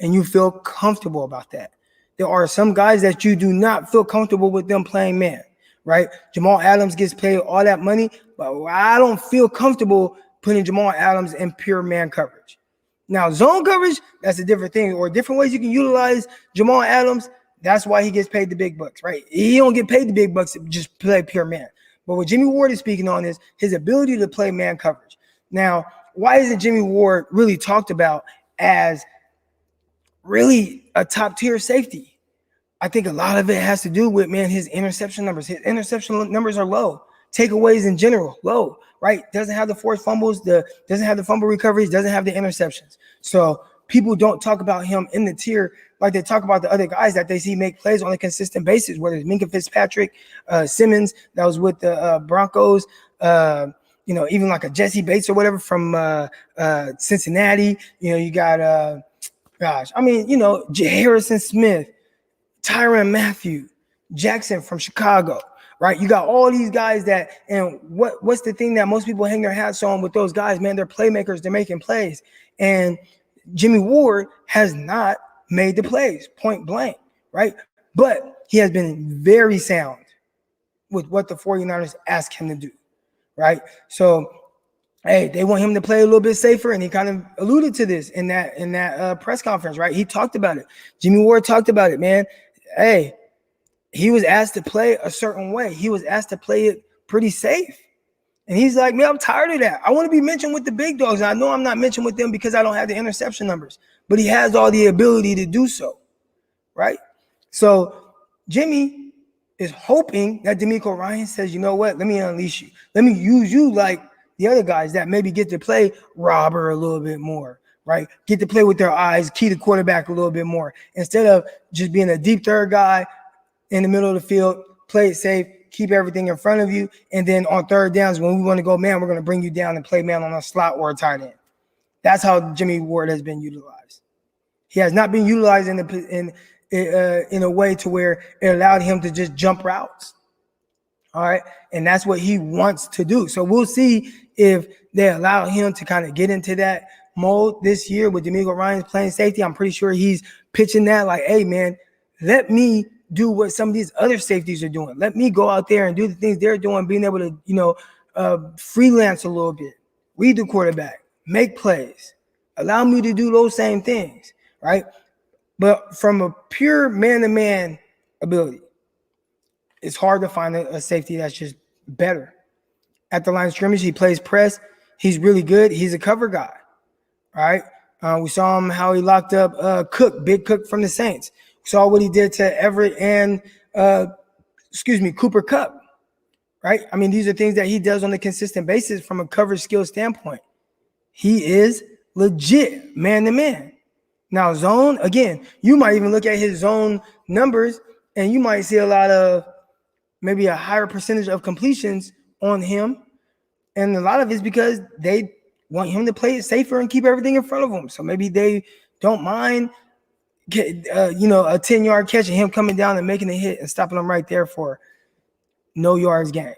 and you feel comfortable about that. There are some guys that you do not feel comfortable with them playing man, right? Jamal Adams gets paid all that money, but I don't feel comfortable putting Jamal Adams in pure man coverage. Now, zone coverage, that's a different thing, or different ways you can utilize Jamal Adams. That's why he gets paid the big bucks, right? He don't get paid the big bucks to just play pure man. But what Jimmie Ward is speaking on is his ability to play man coverage. Now, why isn't Jimmie Ward really talked about as really a top-tier safety? I think a lot of it has to do with, man, his interception numbers. His interception numbers are low. Takeaways in general, low, right? Doesn't have the forced fumbles, doesn't have the fumble recoveries, doesn't have the interceptions. So people don't talk about him in the tier like they talk about the other guys that they see make plays on a consistent basis, whether it's Minkah Fitzpatrick, Simmons, that was with the Broncos, even like a Jesse Bates or whatever from Cincinnati. You got, Harrison Smith, Tyrann Mathieu, Jackson from Chicago, right? You got all these guys that, and what's the thing that most people hang their hats on with those guys, man? They're playmakers. They're making plays. And Jimmie Ward has not made the plays, point blank, right? But he has been very sound with what the 49ers ask him to do. Right. So, hey, they want him to play a little bit safer. And he kind of alluded to this in that press conference. Right. He talked about it. Jimmie Ward talked about it, man. Hey, he was asked to play a certain way. He was asked to play it pretty safe. And he's like, man, I'm tired of that. I want to be mentioned with the big dogs. And I know I'm not mentioned with them because I don't have the interception numbers, but he has all the ability to do so. Right. So Jimmie is hoping that DeMeco Ryans says, you know what, let me unleash you. Let me use you like the other guys that maybe get to play robber a little bit more, right? Get to play with their eyes, key the quarterback a little bit more. Instead of just being a deep third guy in the middle of the field, play it safe, keep everything in front of you, and then on third downs, when we want to go man, we're going to bring you down and play man on a slot or a tight end. That's how Jimmie Ward has been utilized. He has not been utilized in a way to where it allowed him to just jump routes. All right. And that's what he wants to do. So we'll see if they allow him to kind of get into that mode this year with D'Amico Ryans playing safety. I'm pretty sure he's pitching that like, hey, man, let me do what some of these other safeties are doing. Let me go out there and do the things they're doing, being able to, freelance a little bit, read the quarterback, make plays, allow me to do those same things, right? But from a pure man-to-man ability, it's hard to find a safety that's just better. At the line of scrimmage, he plays press. He's really good. He's a cover guy, right? We saw him how he locked up Cook, Big Cook from the Saints. We saw what he did to Everett and, Cooper Kupp, right? I mean, these are things that he does on a consistent basis from a coverage skill standpoint. He is legit man-to-man. Now, zone, again, you might even look at his zone numbers, and you might see a lot of maybe a higher percentage of completions on him. And a lot of it's because they want him to play it safer and keep everything in front of him. So maybe they don't mind, a 10-yard catch and him coming down and making a hit and stopping him right there for no yards gain.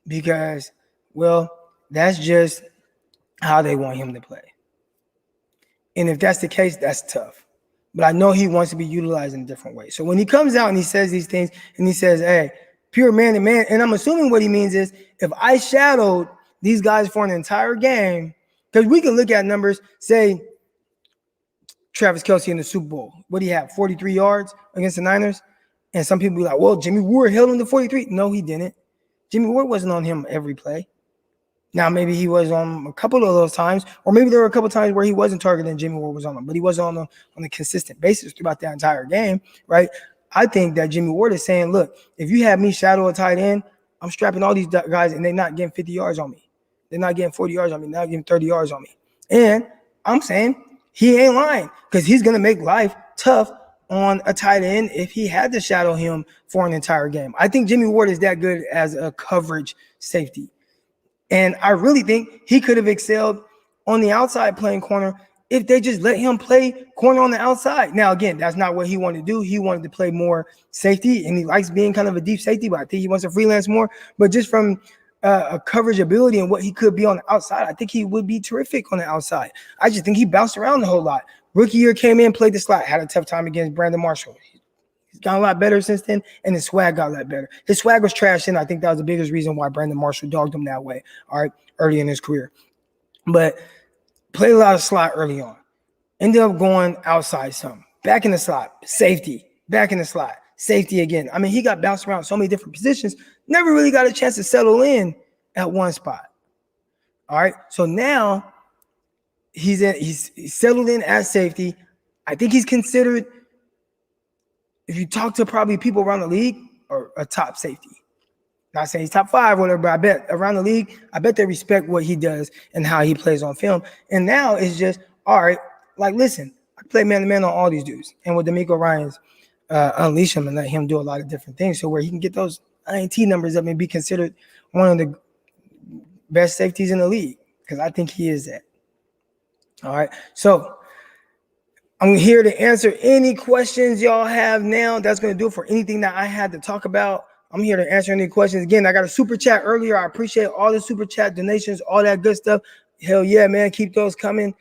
Because, well, that's just how they want him to play. And if that's the case, that's tough. But I know he wants to be utilized in a different way. So when he comes out and he says these things and he says, hey, pure man-to-man, and I'm assuming what he means is if I shadowed these guys for an entire game, because we can look at numbers, say Travis Kelce in the Super Bowl. What do you have, 43 yards against the Niners? And some people be like, well, Jimmy Ward held him to 43. No, he didn't. Jimmy Ward wasn't on him every play. Now, maybe he was on a couple of those times, or maybe there were a couple of times where he wasn't targeted and Jimmy Ward was on him, but he wasn't on a consistent basis throughout the entire game, right? I think that Jimmy Ward is saying, look, if you have me shadow a tight end, I'm strapping all these guys and they're not getting 50 yards on me. They're not getting 40 yards on me. They're not getting 30 yards on me. And I'm saying he ain't lying because he's going to make life tough on a tight end if he had to shadow him for an entire game. I think Jimmy Ward is that good as a coverage safety. And I really think he could have excelled on the outside playing corner if they just let him play corner on the outside. Now, again, that's not what he wanted to do. He wanted to play more safety, and he likes being kind of a deep safety, but I think he wants to freelance more. But just from a coverage ability and what he could be on the outside, I think he would be terrific on the outside. I just think he bounced around a whole lot. Rookie year came in, played the slot, had a tough time against Brandon Marshall. He's gotten a lot better since then, and his swag got a lot better. His swag was trash, and I think that was the biggest reason why Brandon Marshall dogged him that way, all right, early in his career. But played a lot of slot early on. Ended up going outside some. Back in the slot, safety. Back in the slot, safety again. I mean, he got bounced around so many different positions, never really got a chance to settle in at one spot. All right, so now he's settled in at safety. I think he's considered, if you talk to probably people around the league, or a top safety. Not saying he's top 5 or whatever, but I bet around the league, I bet they respect what he does and how he plays on film. And now it's just, all right, like, listen, I play man-to-man on all these dudes. And with D'Amico Ryans, unleash him and let him do a lot of different things so where he can get those INT numbers up and be considered one of the best safeties in the league, because I think he is that. All right, so I'm here to answer any questions y'all have now. That's going to do it for anything that I had to talk about. I'm here to answer any questions. Again, I got a super chat earlier. I appreciate all the super chat donations, all that good stuff. Hell yeah, man. Keep those coming.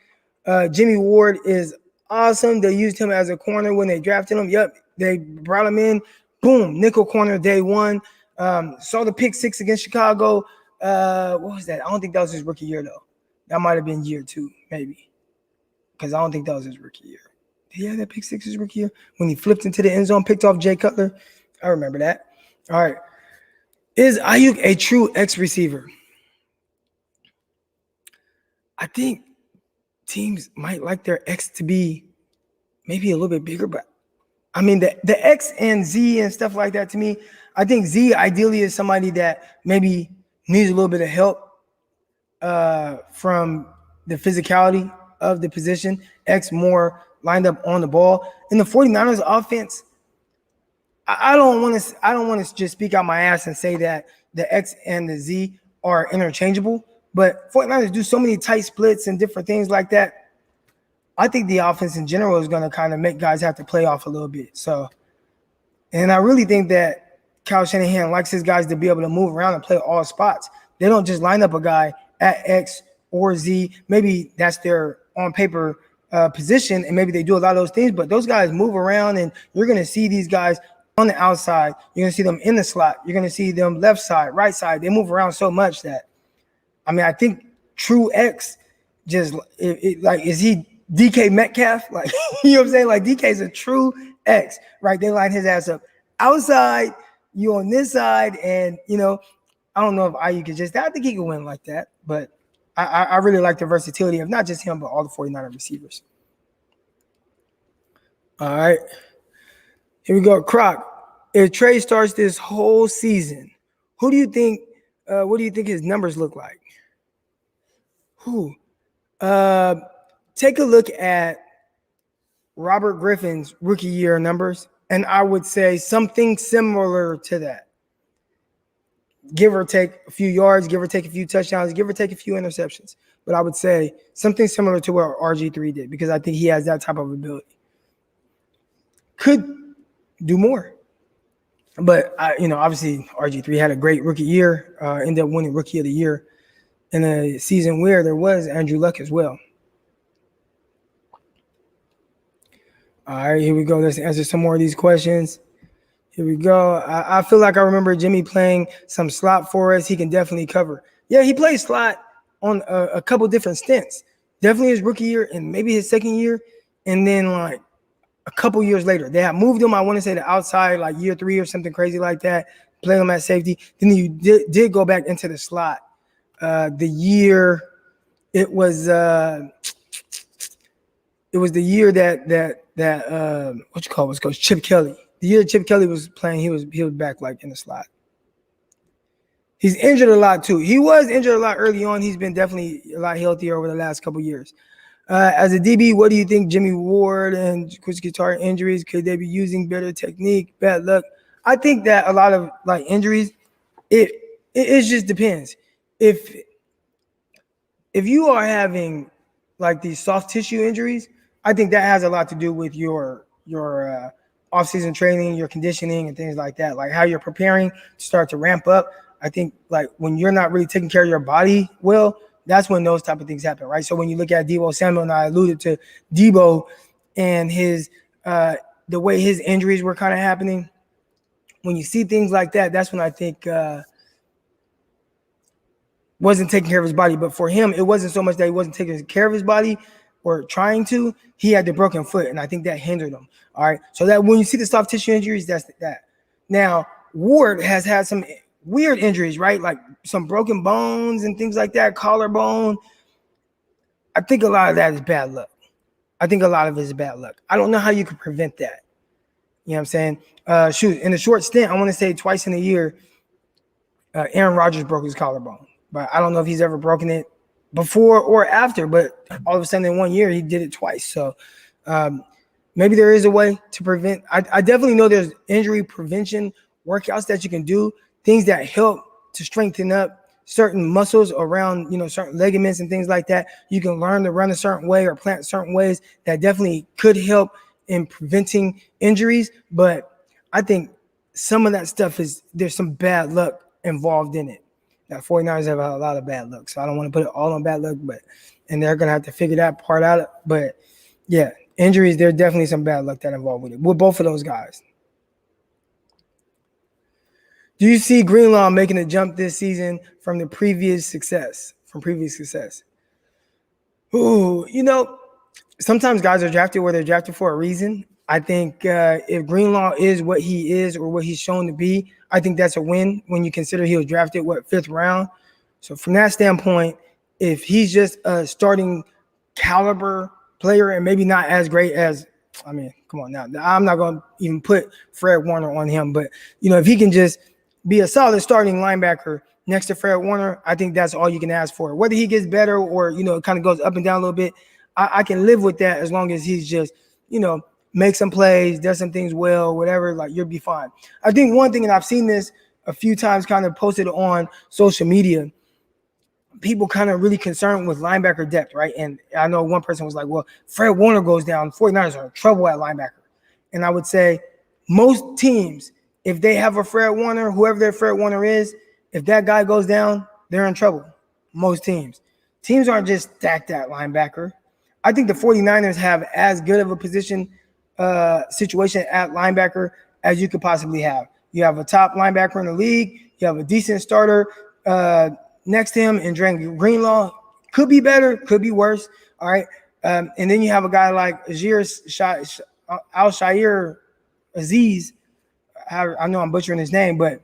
Jimmy Ward is awesome. They used him as a corner when they drafted him. Yep, they brought him in. Boom, nickel corner day one. Saw the pick 6 against Chicago. What was that? I don't think that was his rookie year, though. That might have been year 2, maybe, because I don't think that was his rookie year. Did he have that pick 6 his rookie year? When he flipped into the end zone, picked off Jay Cutler? I remember that. All right. Is Ayuk a true X receiver? I think teams might like their X to be maybe a little bit bigger, but I mean, the X and Z and stuff like that, to me, I think Z ideally is somebody that maybe needs a little bit of help from the physicality of the position. X more lined up on the ball. In the 49ers offense, I don't want to just speak out my ass and say that the X and the Z are interchangeable, but 49ers do so many tight splits and different things like that. I think the offense in general is going to kind of make guys have to play off a little bit. So, and I really think that Kyle Shanahan likes his guys to be able to move around and play all spots. They don't just line up a guy at X or Z. Maybe that's their on paper position, and maybe they do a lot of those things, but those guys move around, and you're going to see these guys on the outside. You're going to see them in the slot. You're going to see them left side, right side. They move around so much that, I mean, I think true X just like, is he DK Metcalf? Like, you know what I'm saying? Like, DK is a true X, right? They line his ass up outside, you on this side, and, you know, I don't know if IU could just, I think he could win like that, but I really like the versatility of not just him, but all the 49er receivers. All right. Here we go. Croc, if Trey starts this whole season, what do you think his numbers look like? Take a look at Robert Griffin's rookie year numbers, and I would say something similar to that. Give or take a few yards, give or take a few touchdowns, give or take a few interceptions. But I would say something similar to what RG3 did, because I think he has that type of ability. Could do more. But, obviously RG3 had a great rookie year, ended up winning Rookie of the Year in a season where there was Andrew Luck as well. All right, here we go. Let's answer some more of these questions. Here we go. I feel like I remember Jimmie playing some slot for us. He can definitely cover. Yeah, he played slot on a couple different stints. Definitely his rookie year and maybe his second year. And then, like, a couple years later, they had moved him, I want to say, to outside, like year 3 or something crazy like that, played him at safety. Then you did go back into the slot. The year it was the year that what you call it was Coach Chip Kelly. The year Chip Kelly was playing, he was back like in the slot. He's injured a lot too. He was injured a lot early on. He's been definitely a lot healthier over the last couple years. As a DB, what do you think Jimmie Ward and Chris Guitar injuries? Could they be using better technique? Bad luck? I think that a lot of like injuries, it just depends. If you are having like these soft tissue injuries, I think that has a lot to do with your off-season training, your conditioning, and things like that. Like how you're preparing to start to ramp up. I think like when you're not really taking care of your body well, that's when those type of things happen, right? So when you look at Deebo Samuel, and I alluded to Deebo and his the way his injuries were kind of happening, when you see things like that, that's when I think wasn't taking care of his body. But for him, it wasn't so much that he wasn't taking care of his body or trying to. He had the broken foot, and I think that hindered him. All right, so that when you see the soft tissue injuries, that's that. Now Ward has had some weird injuries, right? Like some broken bones and things like that, collarbone. I think a lot of that is bad luck. I think a lot of it is bad luck. I don't know how you could prevent that. You know what I'm saying? In a short stint, I want to say twice in a year, Aaron Rodgers broke his collarbone. But I don't know if he's ever broken it before or after, but all of a sudden in 1 year, he did it twice. So maybe there is a way to prevent. I definitely know there's injury prevention workouts that you can do, things that help to strengthen up certain muscles around, certain ligaments and things like that. You can learn to run a certain way or plant certain ways that definitely could help in preventing injuries. But I think some of that stuff there's some bad luck involved in it. Now, 49ers have a lot of bad luck, so I don't want to put it all on bad luck, and they're going to have to figure that part out. But, yeah, injuries, there's definitely some bad luck that involved with it, with both of those guys. Do you see Greenlaw making a jump this season from previous success? Ooh, sometimes guys are drafted where they're drafted for a reason. I think if Greenlaw is what he is or what he's shown to be, I think that's a win when you consider he was drafted, 5th round. So from that standpoint, if he's just a starting caliber player and maybe not as great as, come on now. I'm not going to even put Fred Warner on him. But, if he can just be a solid starting linebacker next to Fred Warner, I think that's all you can ask for. Whether he gets better or, it kind of goes up and down a little bit, I can live with that as long as he's just, make some plays, does some things well, whatever, like you'll be fine. I think one thing, and I've seen this a few times kind of posted on social media, people kind of really concerned with linebacker depth, right? And I know one person was like, well, Fred Warner goes down, 49ers are in trouble at linebacker. And I would say most teams, if they have a Fred Warner, whoever their Fred Warner is, if that guy goes down, they're in trouble. Most teams. Teams aren't just stacked at linebacker. I think the 49ers have as good of a position situation at linebacker as you could possibly have. You have a top linebacker in the league. You have a decent starter next to him in Dre Greenlaw. Could be better, could be worse. All right. And then you have a guy like Al-Shair Aziz. I know I'm butchering his name, but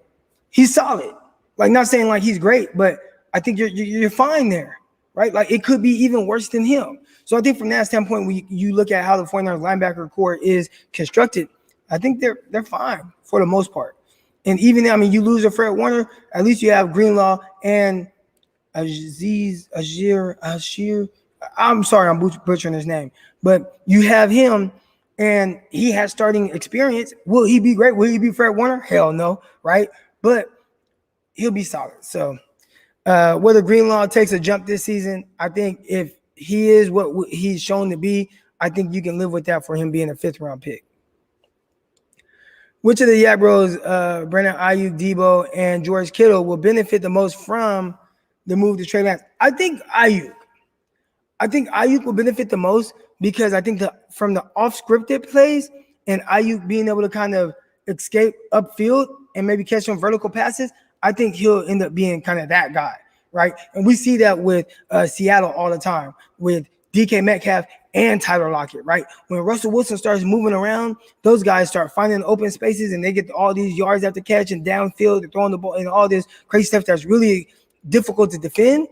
he's solid. Like, not saying like he's great, but I think you're fine there, right? Like, it could be even worse than him. So I think from that standpoint, when you look at how the 49ers linebacker core is constructed, I think they're fine for the most part. And even, I mean, you lose a Fred Warner, at least you have Greenlaw and Ashir. I'm sorry, I'm butchering his name, but you have him, and he has starting experience. Will he be great? Will he be Fred Warner? Hell no, right? But he'll be solid. So whether Greenlaw takes a jump this season, I think if he is what he's shown to be, I think you can live with that for him being a 5th-round pick. Which of the Yak Bros, Brandon Ayuk, Deebo, and George Kittle will benefit the most from the move to Trey Lance? I think Ayuk will benefit the most because I think from the off-scripted plays and Ayuk being able to kind of escape upfield and maybe catch some vertical passes, I think he'll end up being kind of that guy, right? And we see that with Seattle all the time with DK Metcalf and Tyler Lockett, right? When Russell Wilson starts moving around, those guys start finding open spaces and they get all these yards after catch and downfield and throwing the ball and all this crazy stuff that's really difficult to defend.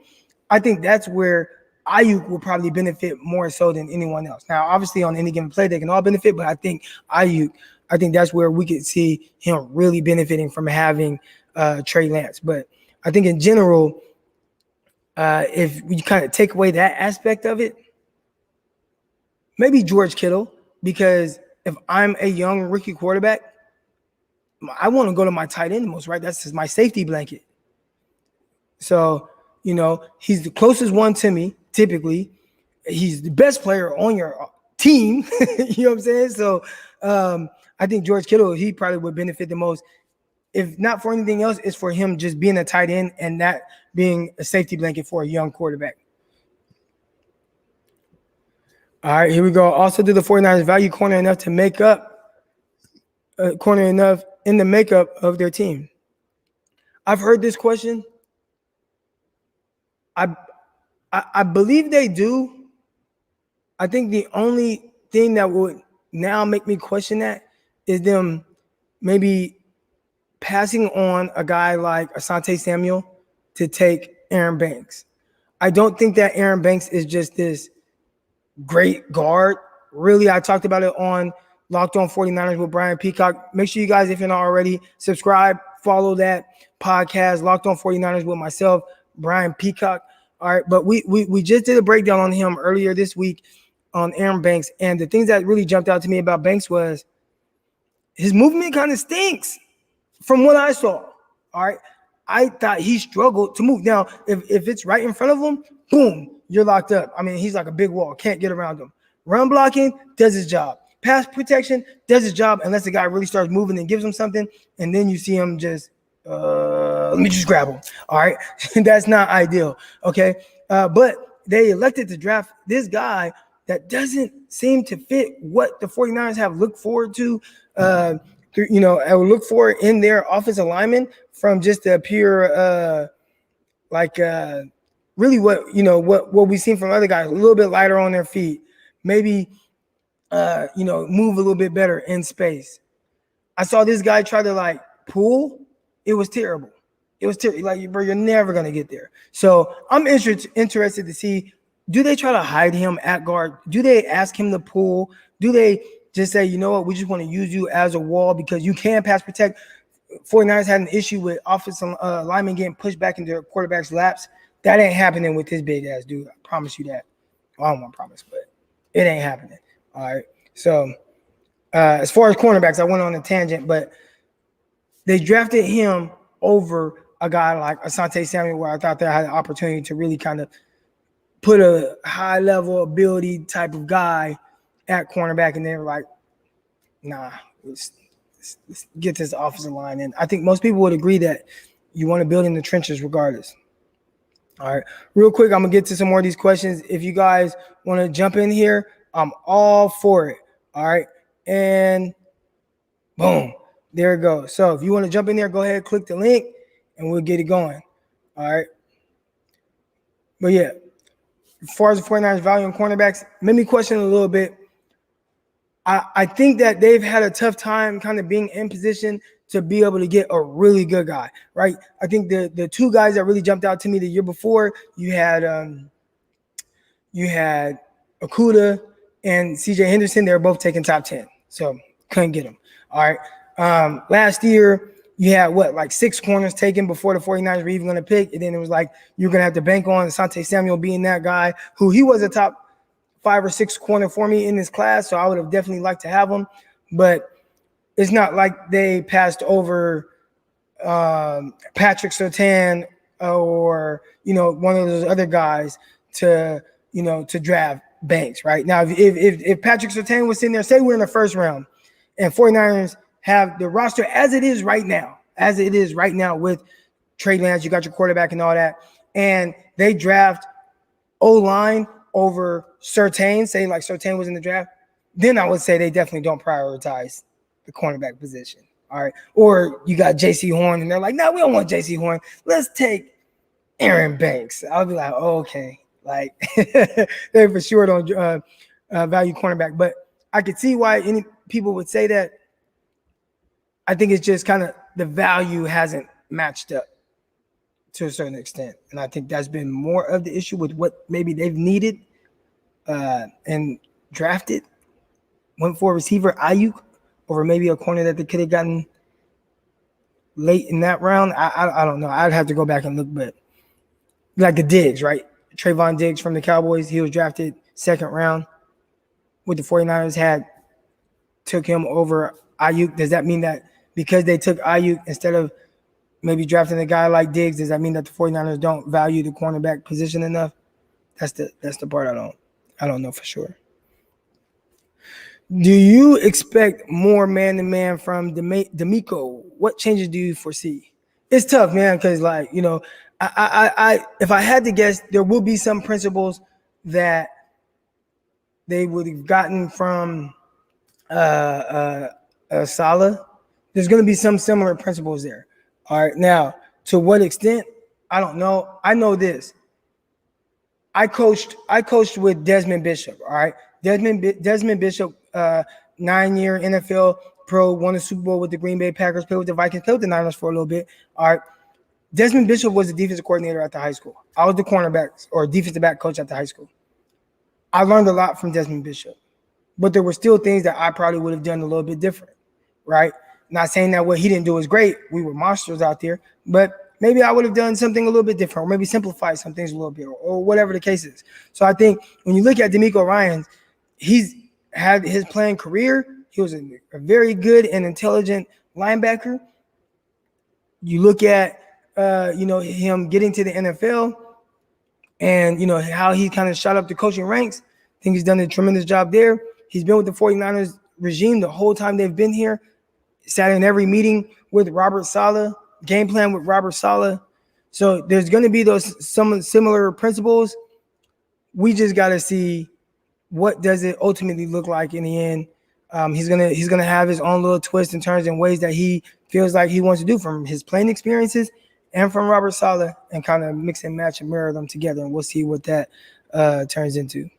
I think that's where Ayuk will probably benefit more so than anyone else. Now, obviously, on any given play, they can all benefit, but I think that's where we could see him really benefiting from having Trey Lance. But I think in general, if we kind of take away that aspect of it, maybe George Kittle, because if I'm a young rookie quarterback, I want to go to my tight end the most, right? That's just my safety blanket. So, he's the closest one to me, typically. He's the best player on your team. You know what I'm saying? So I think George Kittle, he probably would benefit the most. If not for anything else, it's for him just being a tight end and that being a safety blanket for a young quarterback. All right, here we go. Also, do the 49ers value corner enough to make up corner enough in the makeup of their team? I've heard this question. I believe they do. I think the only thing that would now make me question that is them maybe passing on a guy like Asante Samuel to take Aaron Banks. I don't think that Aaron Banks is just this great guard. Really, I talked about it on Locked On 49ers with Brian Peacock. Make sure you guys, if you're not already, subscribe, follow that podcast, Locked On 49ers with myself, Brian Peacock. All right, but we just did a breakdown on him earlier this week on Aaron Banks, and the things that really jumped out to me about Banks was his movement kind of stinks from what I saw. All right, I thought he struggled to move. Now, if it's right in front of him, boom, you're locked up. I mean, he's like a big wall, can't get around him. Run blocking does his job. Pass protection does his job unless the guy really starts moving and gives him something, and then you see him just let me just grab him. All right, that's not ideal. Okay, but they elected to draft this guy that doesn't seem to fit what the 49ers have looked forward to. I would look for in their offensive lineman from just a pure really what we've seen from other guys, a little bit lighter on their feet, maybe move a little bit better in space. I saw this guy try to pull. It was terrible. It was terrible. Like, bro, you're never gonna get there. So I'm interested to see, do they try to hide him at guard? Do they ask him to pull? Do they just say, you know what, we just want to use you as a wall because you can pass protect? 49ers had an issue with offensive linemen getting pushed back into their quarterback's laps. That ain't happening with this big ass dude. I promise you that. Well, I don't want to promise, but it ain't happening. All right. So as far as cornerbacks, I went on a tangent, but they drafted him over a guy like Asante Samuel, where I thought they had an opportunity to really kind of put a high-level ability type of guy at cornerback, and they were like, nah, it's let's get this offensive line. And I think most people would agree that you want to build in the trenches regardless. All right, real quick, I'm going to get to some more of these questions. If you guys want to jump in here, I'm all for it. All right, and boom, there it goes. So if you want to jump in there, go ahead, click the link, and we'll get it going. All right. But yeah, as far as the 49ers value on cornerbacks, made me question a little bit. I think that they've had a tough time kind of being in position to be able to get a really good guy, right? I think the two guys that really jumped out to me the year before, you had Okudah and CJ Henderson. They were both taking top 10, so couldn't get them. All right. Last year, you had like 6 corners taken before the 49ers were even going to pick, and then it was like you're going to have to bank on Asante Samuel being that guy who he was a top 5 or 6 corner for me in this class, so I would have definitely liked to have him. But it's not like they passed over Patrick Surtain or one of those other guys to draft Banks. Right now, if Patrick Surtain was sitting there, say we're in the first round, and 49ers have the roster as it is right now with Trey Lance, you got your quarterback and all that, and they draft O-line over Surtain, say like Surtain was in the draft, then I would say they definitely don't prioritize the cornerback position. All right. Or you got J.C. Horn, and they're like, no, we don't want J.C. Horn. Let's take Aaron Banks. I'll be like, oh, okay. Like, they for sure don't value cornerback. But I could see why any people would say that. I think it's just kind of the value hasn't matched up to a certain extent. And I think that's been more of the issue with what maybe they've needed and drafted. Went for a receiver, Ayuk, over maybe a corner that they could have gotten late in that round. I don't know. I'd have to go back and look, but like the Diggs, right? Trayvon Diggs from the Cowboys, he was drafted 2nd round. With the 49ers took him over Ayuk. Does that mean that because they took Ayuk instead of maybe drafting a guy like Diggs, does that mean that the 49ers don't value the cornerback position enough? That's the part I don't know for sure. Do you expect more man-to-man from D'Amico? What changes do you foresee? It's tough, man, because I if I had to guess, there will be some principles that they would have gotten from Saleh. There's going to be some similar principles there. All right, now to what extent? I don't know. I know this. I coached with Desmond Bishop. All right, Desmond Bishop, 9-year NFL pro, won a Super Bowl with the Green Bay Packers, played with the Vikings, played with the Niners for a little bit. All right, Desmond Bishop was the defensive coordinator at the high school. I was the cornerback or defensive back coach at the high school. I learned a lot from Desmond Bishop, but there were still things that I probably would have done a little bit different, right? Not saying that what he didn't do was great. We were monsters out there, but maybe I would have done something a little bit different, or maybe simplified some things a little bit, or whatever the case is. So I think when you look at D'Amico Ryans, he's had his playing career. He was a very good and intelligent linebacker. You look at, him getting to the NFL and, how he kind of shot up the coaching ranks. I think he's done a tremendous job there. He's been with the 49ers regime the whole time they've been here. Sat in every meeting with Robert Saleh, game plan with Robert Saleh. So there's going to be some similar principles. We just got to see what does it ultimately look like in the end. He's gonna have his own little twists and turns and ways that he feels like he wants to do from his playing experiences and from Robert Saleh, and kind of mix and match and mirror them together, and we'll see what that turns into.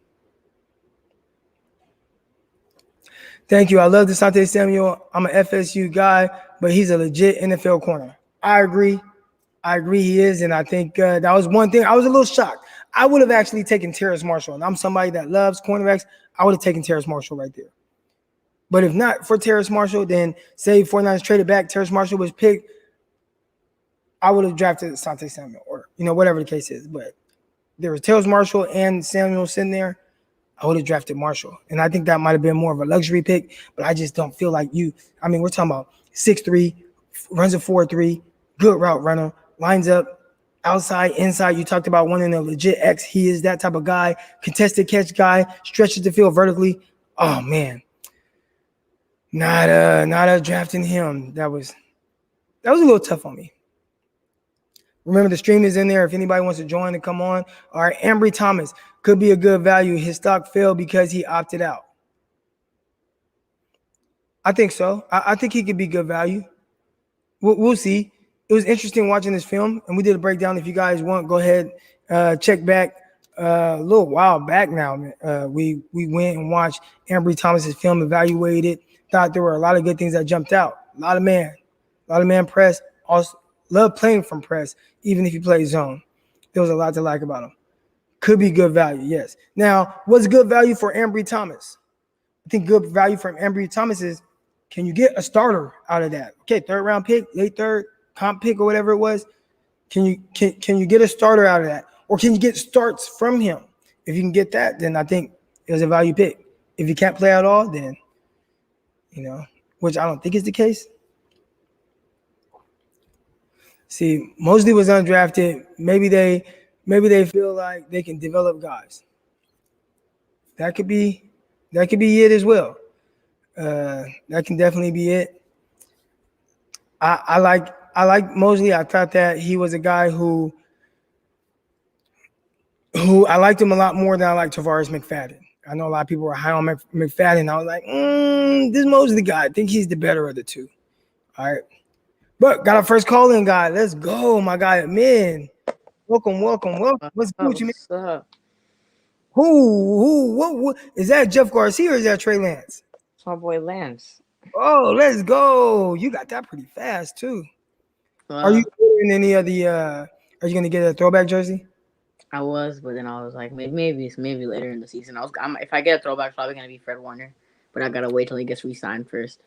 Thank you. I love Asante Samuel. I'm an FSU guy, but he's a legit NFL corner. I agree he is, and I think that was one thing. I was a little shocked. I would have actually taken Terrace Marshall, and I'm somebody that loves cornerbacks. I would have taken Terrace Marshall right there. But if not for Terrace Marshall, then say 49ers traded back, Terrace Marshall was picked, I would have drafted Asante Samuel, or whatever the case is. But there was Terrace Marshall and Samuel sitting there. I would have drafted Marshall. And I think that might have been more of a luxury pick, but I just don't feel like we're talking about 6'3", runs a 4.3, good route runner, lines up outside, inside. You talked about wanting a legit X. He is that type of guy, contested catch guy, stretches the field vertically. Oh, man. Not drafting him. That was a little tough on me. Remember, the stream is in there. If anybody wants to join and come on. All right, Ambry Thomas could be a good value. His stock fell because he opted out. I think so. I think he could be good value. We'll see. It was interesting watching this film, and we did a breakdown. If you guys want, go ahead, check back a little while back now. We went and watched Ambry Thomas's film, evaluated. Thought there were a lot of good things that jumped out. A lot of man press. Also, love playing from press, even if you play zone. There was a lot to like about him. Could be good value, yes. Now, what's good value for Ambry Thomas? I think good value from Ambry Thomas is, can you get a starter out of that? Okay, third round pick, late third, comp pick or whatever it was. Can you get a starter out of that? Or can you get starts from him? If you can get that, then I think it was a value pick. If you can't play at all, then, which I don't think is the case. See, Mosley was undrafted. Maybe they feel like they can develop guys. That could be it as well. That can definitely be it. I like Mosley. I thought that he was a guy who I liked him a lot more than I like Tavares McFadden. I know a lot of people were high on McFadden. I was like, this Mosley guy, I think he's the better of the two. All right. But got our first call-in guy. Let's go, my guy, man. Welcome. What's good with you, man? What's up? What? Is that Jeff Garcia or is that Trey Lance? It's my boy Lance. Oh, let's go. You got that pretty fast, too. Are you ordering any of the, are you going to get a throwback jersey? I was, but then I was like, maybe later in the season. If I get a throwback, it's probably gonna be Fred Warner, but I gotta wait till he gets re-signed first.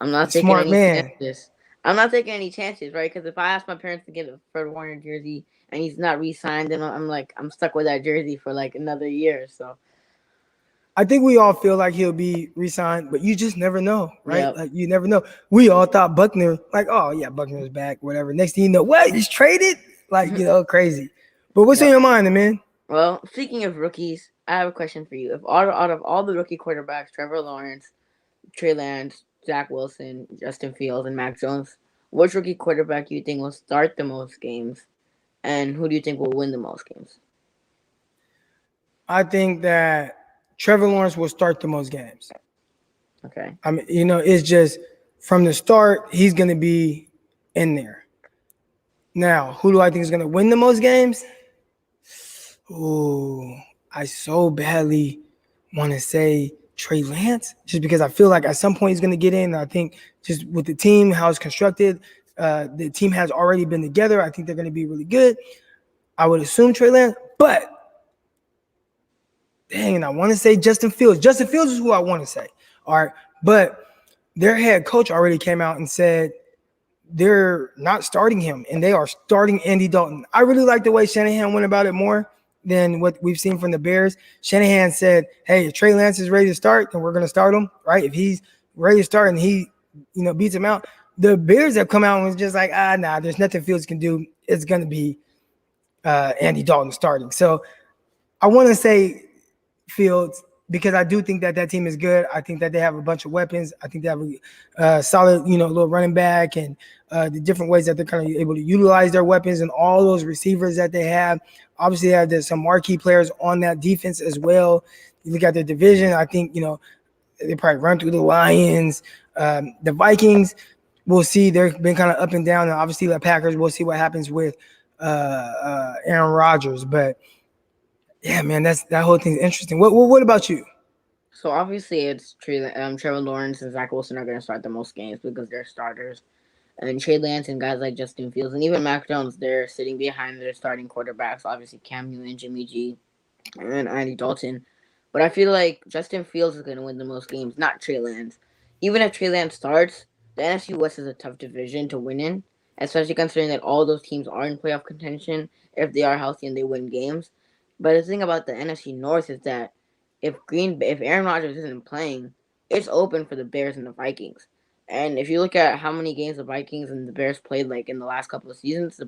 I'm not taking Smart any man. chances. I'm not taking any chances, right? Because if I ask my parents to get a Fred Warner jersey and he's not re-signed, then I'm stuck with that jersey for like another year. So I think we all feel like he'll be re-signed, but you just never know, right? yep. Like you never know. We all thought Buckner, like, oh yeah, Buckner's back, whatever. Next thing you know, what? He's traded? Like, crazy. But what's on Yep. your mind, man? Well, speaking of rookies, I have a question for you. If out of all the rookie quarterbacks, Trevor Lawrence, Trey Lance, Zach Wilson, Justin Fields, and Mac Jones, which rookie quarterback do you think will start the most games, and who do you think will win the most games? I think that Trevor Lawrence will start the most games. Okay. I mean, it's just from the start, he's going to be in there. Now, who do I think is going to win the most games? Ooh, I so badly want to say Trey Lance, just because I feel like at some point he's going to get in. I think just with the team, how it's constructed, the team has already been together. I think they're going to be really good. I would assume Trey Lance, but dang, I want to say Justin Fields. Justin Fields is who I want to say. All right, but their head coach already came out and said they're not starting him, and they are starting Andy Dalton. I really like the way Shanahan went about it more than what we've seen from the Bears. Shanahan said, hey, if Trey Lance is ready to start, then we're going to start him, right? If he's ready to start and he, beats him out. The Bears have come out and was just like, nah, there's nothing Fields can do. It's going to be Andy Dalton starting. So I want to say Fields, because I do think that team is good. I think that they have a bunch of weapons. I think they have a solid, little running back, and the different ways that they're kind of able to utilize their weapons and all those receivers that they have. Obviously, they have some marquee players on that defense as well. You look at their division, I think, they probably run through the Lions. The Vikings, we'll see. They've been kind of up and down. And obviously, the Packers, we'll see what happens with Aaron Rodgers. But yeah, man, that whole thing's interesting. What about you? So obviously it's Trevor Lawrence and Zach Wilson are going to start the most games because they're starters, and Trey Lance and guys like Justin Fields and even Mac Jones, they're sitting behind their starting quarterbacks. Obviously Cam Newton, Jimmy G, and Andy Dalton. But I feel like Justin Fields is going to win the most games, not Trey Lance. Even if Trey Lance starts, the NFC West is a tough division to win in, especially considering that all those teams are in playoff contention if they are healthy and they win games. But the thing about the NFC North is that if Aaron Rodgers isn't playing, it's open for the Bears and the Vikings. And if you look at how many games the Vikings and the Bears played like in the last couple of seasons,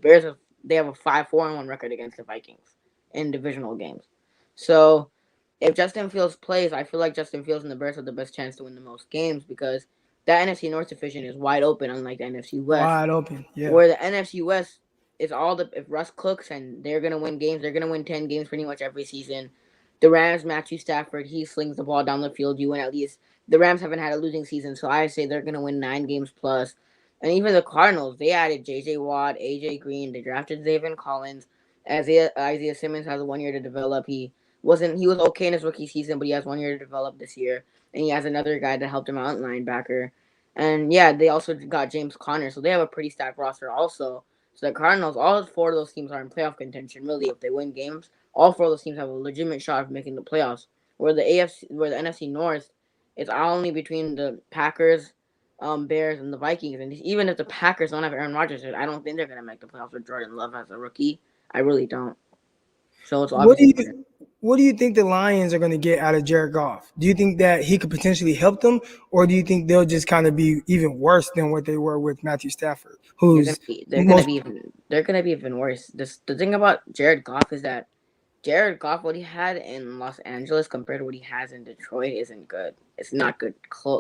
they have a 5-4-1 record against the Vikings in divisional games. So if Justin Fields plays, I feel like Justin Fields and the Bears have the best chance to win the most games because that NFC North division is wide open, unlike the NFC West. Wide open. Yeah. Where the NFC West is all the if Russ cooks and they're gonna win games, they're gonna win 10 games pretty much every season. The Rams, Matthew Stafford, he slings the ball down the field. You win at least. The Rams haven't had a losing season, so I say they're gonna win 9 games plus. And even the Cardinals, they added J.J. Watt, A.J. Green, they drafted Zayvon Collins. Isaiah Simmons has 1 year to develop. He was okay in his rookie season, but he has 1 year to develop this year, and he has another guy that helped him out in linebacker. And yeah, they also got James Conner, so they have a pretty stacked roster also. So the Cardinals, all 4 of those teams are in playoff contention. Really, if they win games, all 4 of those teams have a legitimate shot of making the playoffs. Where the NFC North, it's only between the Packers, Bears, and the Vikings. And even if the Packers don't have Aaron Rodgers, I don't think they're gonna make the playoffs with Jordan Love as a rookie. I really don't. So it's What do obviously you what do you think the Lions are going to get out of Jared Goff? Do you think that he could potentially help them, or do you think they'll just kind of be even worse than what they were with Matthew Stafford, who's they're gonna most be even worse. The thing about Jared Goff is that Jared Goff, what he had in Los Angeles compared to what he has in Detroit, isn't good. It's not good,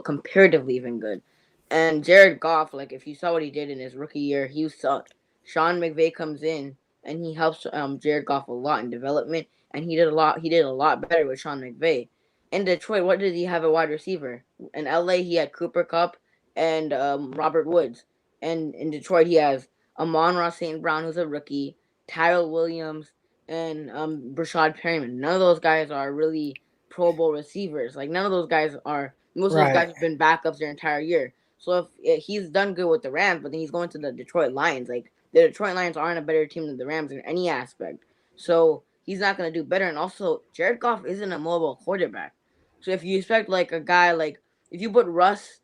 comparatively even good. And Jared Goff, like if you saw what he did in his rookie year, he sucked. Sean McVay comes in and he helps Jared Goff a lot in development, and he did a lot. He did a lot better with Sean McVay. In Detroit, what did he have a wide receiver? In LA, he had Cooper Cup and Robert Woods, and in Detroit, he has Amon-Ra St. Brown, who's a rookie, Tyrell Williams, and Brashad Perryman. None of those guys are really Pro Bowl receivers. Like none of those guys are. Most of those right? guys have been backups their entire year. So if he's done good with the Rams, but then he's going to the Detroit Lions. Like the Detroit Lions aren't a better team than the Rams in any aspect. So he's not going to do better. And also, Jared Goff isn't a mobile quarterback. So if you expect like a guy like if you put Russ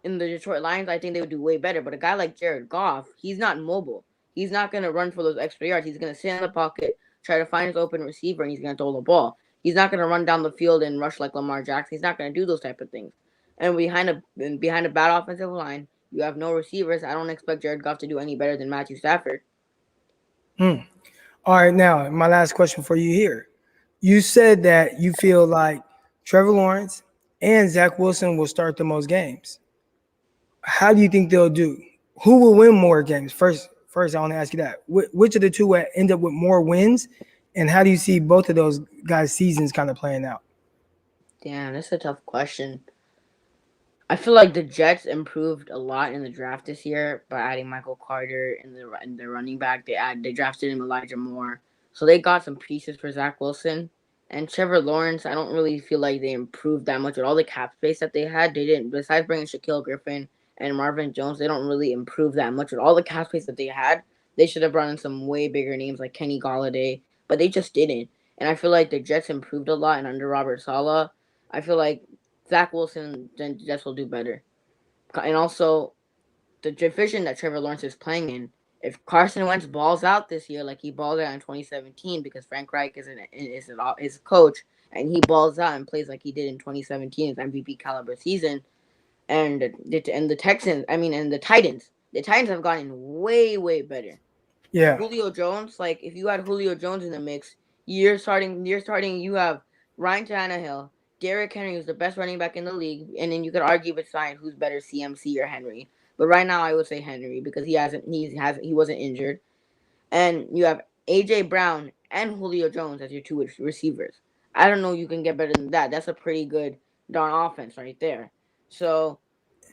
in the Detroit Lions, I think they would do way better. But a guy like Jared Goff, he's not mobile. He's not going to run for those extra yards. He's going to sit in the pocket, try to find his open receiver, and he's going to throw the ball. He's not going to run down the field and rush like Lamar Jackson. He's not going to do those type of things. And behind a bad offensive line, you have no receivers. I don't expect Jared Goff to do any better than Matthew Stafford. Hmm. All right, now my last question for you here. You said that you feel like Trevor Lawrence and Zach Wilson will start the most games. How do you think they'll do? Who will win more games? First, I want to ask you that. Which of the two will end up with more wins, and how do you see both of those guys' seasons kind of playing out? Damn, that's a tough question. I feel like the Jets improved a lot in the draft this year by adding Michael Carter in the running back. They drafted him Elijah Moore, so they got some pieces for Zach Wilson and Trevor Lawrence. I don't really feel like they improved that much with all the cap space that they had. They didn't. Besides bringing Shaquille Griffin and Marvin Jones, they don't really improve that much with all the cap space that they had. They should have brought in some way bigger names like Kenny Galladay, but they just didn't. And I feel like the Jets improved a lot, and under Robert Saleh, I feel like Zach Wilson, then Jets will do better. And also, the division that Trevor Lawrence is playing in, if Carson Wentz balls out this year like he balled out in 2017 because Frank Reich is coach, and he balls out and plays like he did in 2017, his MVP caliber season, and the Texans, and the Titans have gotten way better. Yeah, Julio Jones, like if you had Julio Jones in the mix, you have Ryan Tannehill, Derrick Henry, who's the best running back in the league, and then you could argue beside who's better, CMC or Henry. But right now, I would say Henry because he wasn't injured, and you have AJ Brown and Julio Jones as your two receivers. I don't know you can get better than that. That's a pretty good darn offense right there. So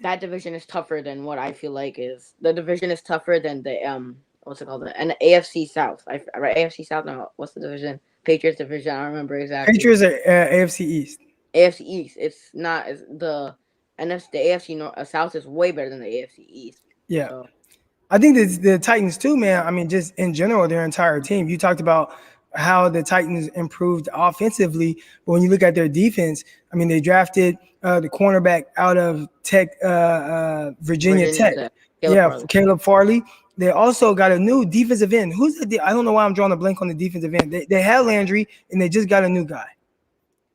that division is tougher than what I feel like is the division is tougher than the what's it called, and the AFC South. Right, AFC South. No, what's the division? Patriots division. I don't remember exactly. Patriots are AFC East. AFC East. It's not as the AFC South is way better than the AFC East. Yeah. So I think the Titans too, man. I mean, just in general, their entire team. You talked about how the Titans improved offensively, but when you look at their defense, I mean, they drafted the cornerback out of Virginia Virginia Tech. Tech, Caleb Yeah, Farley. Caleb Farley. They also got a new defensive end. I don't know why I'm drawing a blank on the defensive end. They had Landry, and they just got a new guy.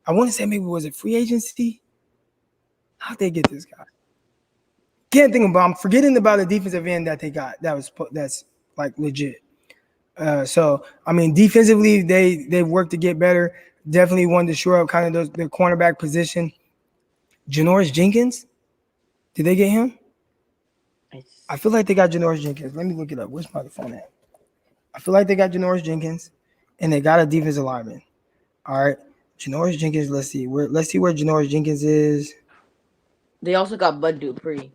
I want to say maybe was it free agency? How'd they get this guy? Can't think about. I'm forgetting about the defensive end that they got. That's like legit. So I mean, defensively, they've worked to get better. Definitely wanted to shore up kind of the cornerback position. Janoris Jenkins, Did they get him? I feel like they got I Janoris Jenkins. Let me look it up. Where's my phone at? I feel like they got Janoris Jenkins, and they got a defensive lineman. All right, Janoris Jenkins. Let's see where Janoris Jenkins is. They also got Bud Dupree.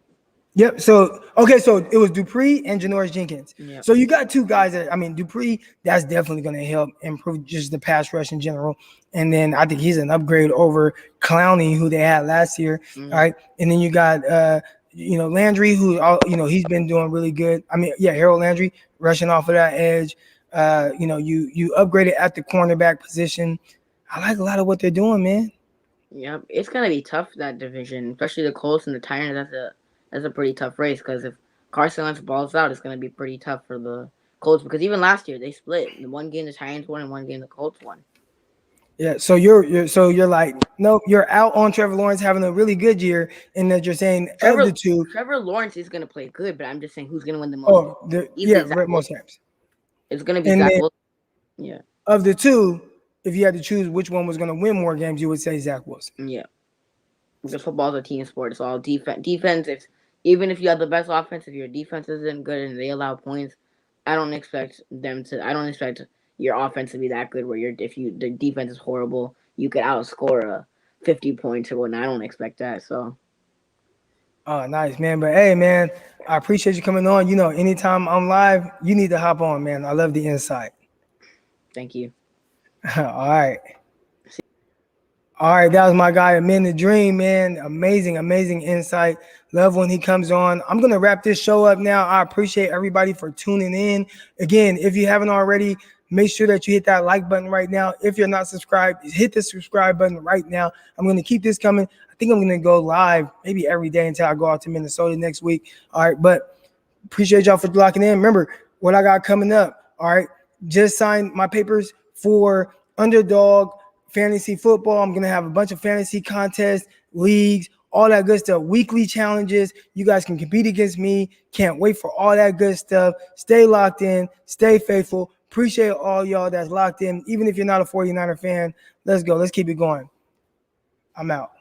Yep. So okay, so it was Dupree and Janoris Jenkins. Yep. So you got two guys that Dupree, that's definitely going to help improve just the pass rush in general. And then I think he's an upgrade over Clowney, who they had last year. Mm-hmm. All right. And then you got Landry, who he's been doing really good. Harold Landry rushing off of that edge. You upgraded at the cornerback position. I like a lot of what they're doing, man. Yep, it's gonna be tough, that division, especially the Colts and the Titans. That's a pretty tough race, because if Carson Wentz balls out, it's gonna be pretty tough for the Colts, because even last year they split. The one game the Titans won and one game the Colts won. Yeah, so you're like, nope, you're out on Trevor Lawrence having a really good year, and that you're saying of the two, Trevor Lawrence is gonna play good, but I'm just saying who's gonna win the most. Most times it's gonna be Zach Wilson. Yeah. Of the two, if you had to choose which one was gonna win more games, you would say Zach Wilson. Yeah. Because football's a team sport. It's all defense. Even if you have the best offense, if your defense isn't good and they allow points, I don't expect your offense to be that good. If the defense is horrible, you could outscore a 50 points or whatnot. I don't expect that. So. Oh, nice, man. But hey, man, I appreciate you coming on. Anytime I'm live, you need to hop on, man. I love the insight. Thank you. All right. All right, that was my guy, Amin the Dream, man. Amazing insight. Love when he comes on. I'm going to wrap this show up now. I appreciate everybody for tuning in. Again, if you haven't already, make sure that you hit that like button right now. If you're not subscribed, hit the subscribe button right now. I'm going to keep this coming. I think I'm going to go live maybe every day until I go out to Minnesota next week. All right, but appreciate y'all for locking in. Remember what I got coming up. All right, just signed my papers for Underdog Fantasy Football. I'm going to have a bunch of fantasy contests, leagues, all that good stuff, weekly challenges. You guys can compete against me. Can't wait for all that good stuff. Stay locked in. Stay faithful. Appreciate all y'all that's locked in. Even if you're not a 49er fan, let's go. Let's keep it going. I'm out.